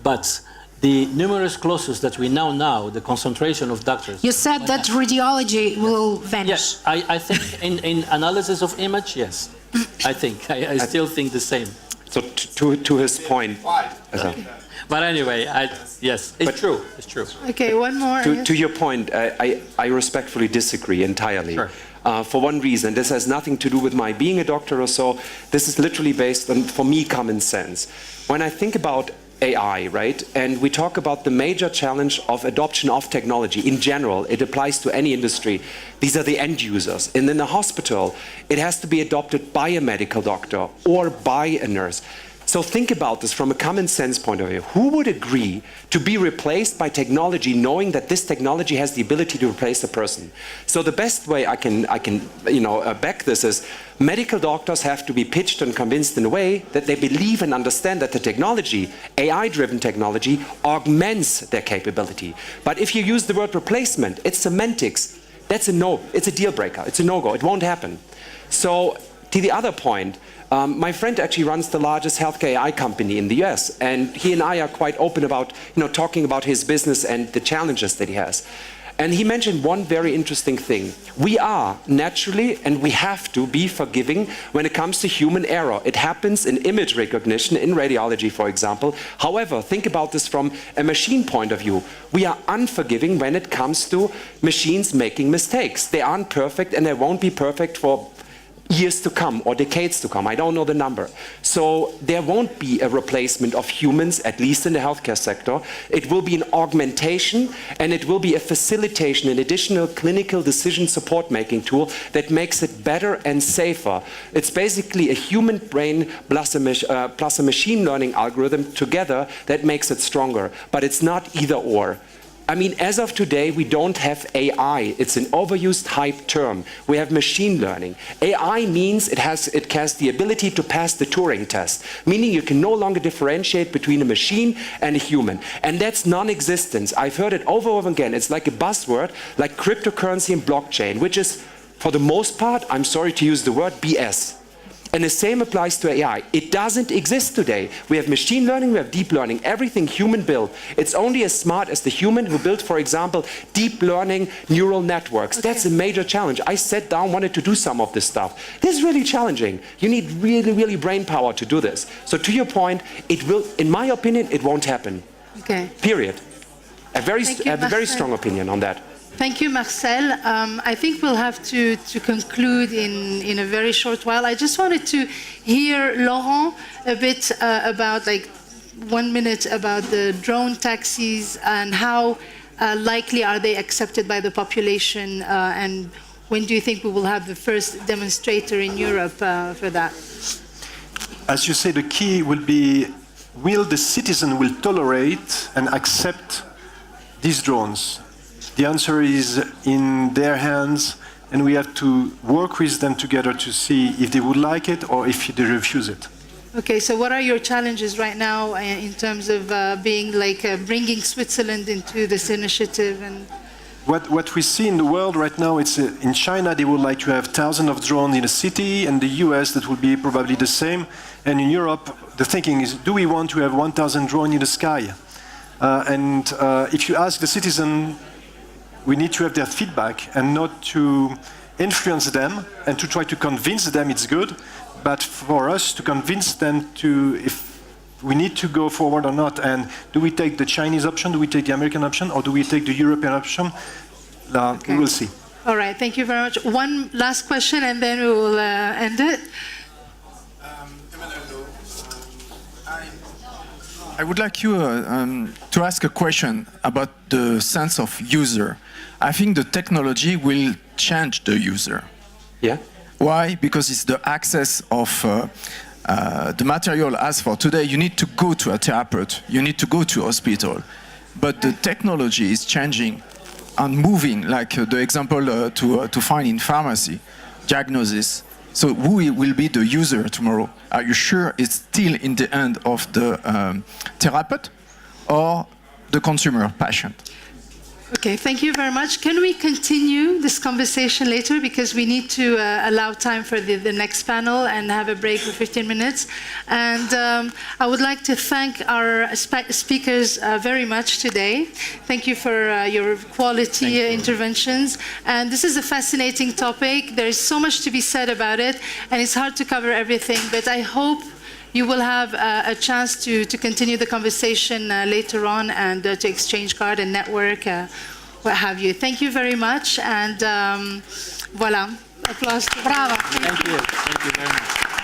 But the numerous clauses that we now know, the concentration of doctors. You said that radiology will vanish. Yes, I think in analysis of image, yes. I think, I still think the same. So to his point. But anyway, yes, it's true. It's true. Okay, one more. To your point, I respectfully disagree entirely. Sure. For one reason, this has nothing to do with my being a doctor or so. This is literally based on, for me, common sense. When I think about AI, right, and we talk about the major challenge of adoption of technology in general, it applies to any industry. These are the end users. And in a hospital, it has to be adopted by a medical doctor or by a nurse. So think about this from a common sense point of view. Who would agree to be replaced by technology knowing that this technology has the ability to replace a person? So the best way I can back this is medical doctors have to be pitched and convinced in a way that they believe and understand that the technology, AI-driven technology, augments their capability. But if you use the word replacement, it's semantics. That's a no. It's a deal breaker. It's a no-go. It won't happen. So to the other point, my friend actually runs the largest healthcare AI company in the US, and he and I are quite open about talking about his business and the challenges that he has. And he mentioned one very interesting thing. We are naturally, and we have to be forgiving when it comes to human error. It happens in image recognition, in radiology, for example. However, think about this from a machine point of view. We are unforgiving when it comes to machines making mistakes. They aren't perfect, and they won't be perfect for years to come or decades to come. I don't know the number. So there won't be a replacement of humans, at least in the healthcare sector. It will be an augmentation, and it will be a facilitation, an additional clinical decision support making tool that makes it better and safer. It's basically a human brain plus a machine learning algorithm together that makes it stronger. But it's not either or. I mean, as of today, we don't have AI. It's an overused hype term. We have machine learning. AI means it has the ability to pass the Turing test, meaning you can no longer differentiate between a machine and a human. And that's non-existence. I've heard it over and over again. It's like a buzzword, like cryptocurrency and blockchain, which is, for the most part, I'm sorry to use the word, BS. And the same applies to AI. It doesn't exist today. We have machine learning, we have deep learning, everything human built. It's only as smart as the human who built, for example, deep learning neural networks. Okay. That's a major challenge. I sat down, wanted to do some of this stuff. This is really challenging. You need really, really brain power to do this. So to your point, it will, in my opinion, it won't happen. Okay. Period. I have a very strong opinion on that. Thank you, Marcel. I think we'll have to conclude in a very short while. I just wanted to hear Laurent a bit about, like, 1 minute about the drone taxis and how likely are they accepted by the population, and when do you think we will have the first demonstrator in Europe for that? As you say, the key will be, will the citizen will tolerate and accept these drones? The answer is in their hands, and we have to work with them together to see if they would like it or if they refuse it. Okay, so what are your challenges right now in terms of bringing Switzerland into this initiative? And what we see in the world right now, it's in China they would like to have thousands of drones in a city, and the US that would be probably the same. And in Europe, the thinking is, do we want to have 1,000 drones in the sky? If you ask the citizen, we need to have their feedback and not to influence them and to try to convince them it's good, but for us to convince them if we need to go forward or not. And do we take the Chinese option, do we take the American option, or do we take the European option? Okay. We will see. All right, thank you very much. One last question and then we will end it. I would like you to ask a question about the sense of user. I think the technology will change the user. Yeah. Why? Because it's the access of the material. As for today, you need to go to a therapist, you need to go to a hospital. But the technology is changing and moving, like the example to find in pharmacy, diagnosis. So who will be the user tomorrow? Are you sure it's still in the hand of the therapist or the consumer patient? Okay, thank you very much. Can we continue this conversation later, because we need to allow time for the next panel and have a break for 15 minutes. And I would like to thank our speakers very much today. Thank you for your quality interventions. And this is a fascinating topic. There is so much to be said about it, and it's hard to cover everything, but I hope You will have a chance to continue the conversation later on and to exchange card and network, what have you. Thank you very much, and voilà. Applause. Bravo. Thank you very much.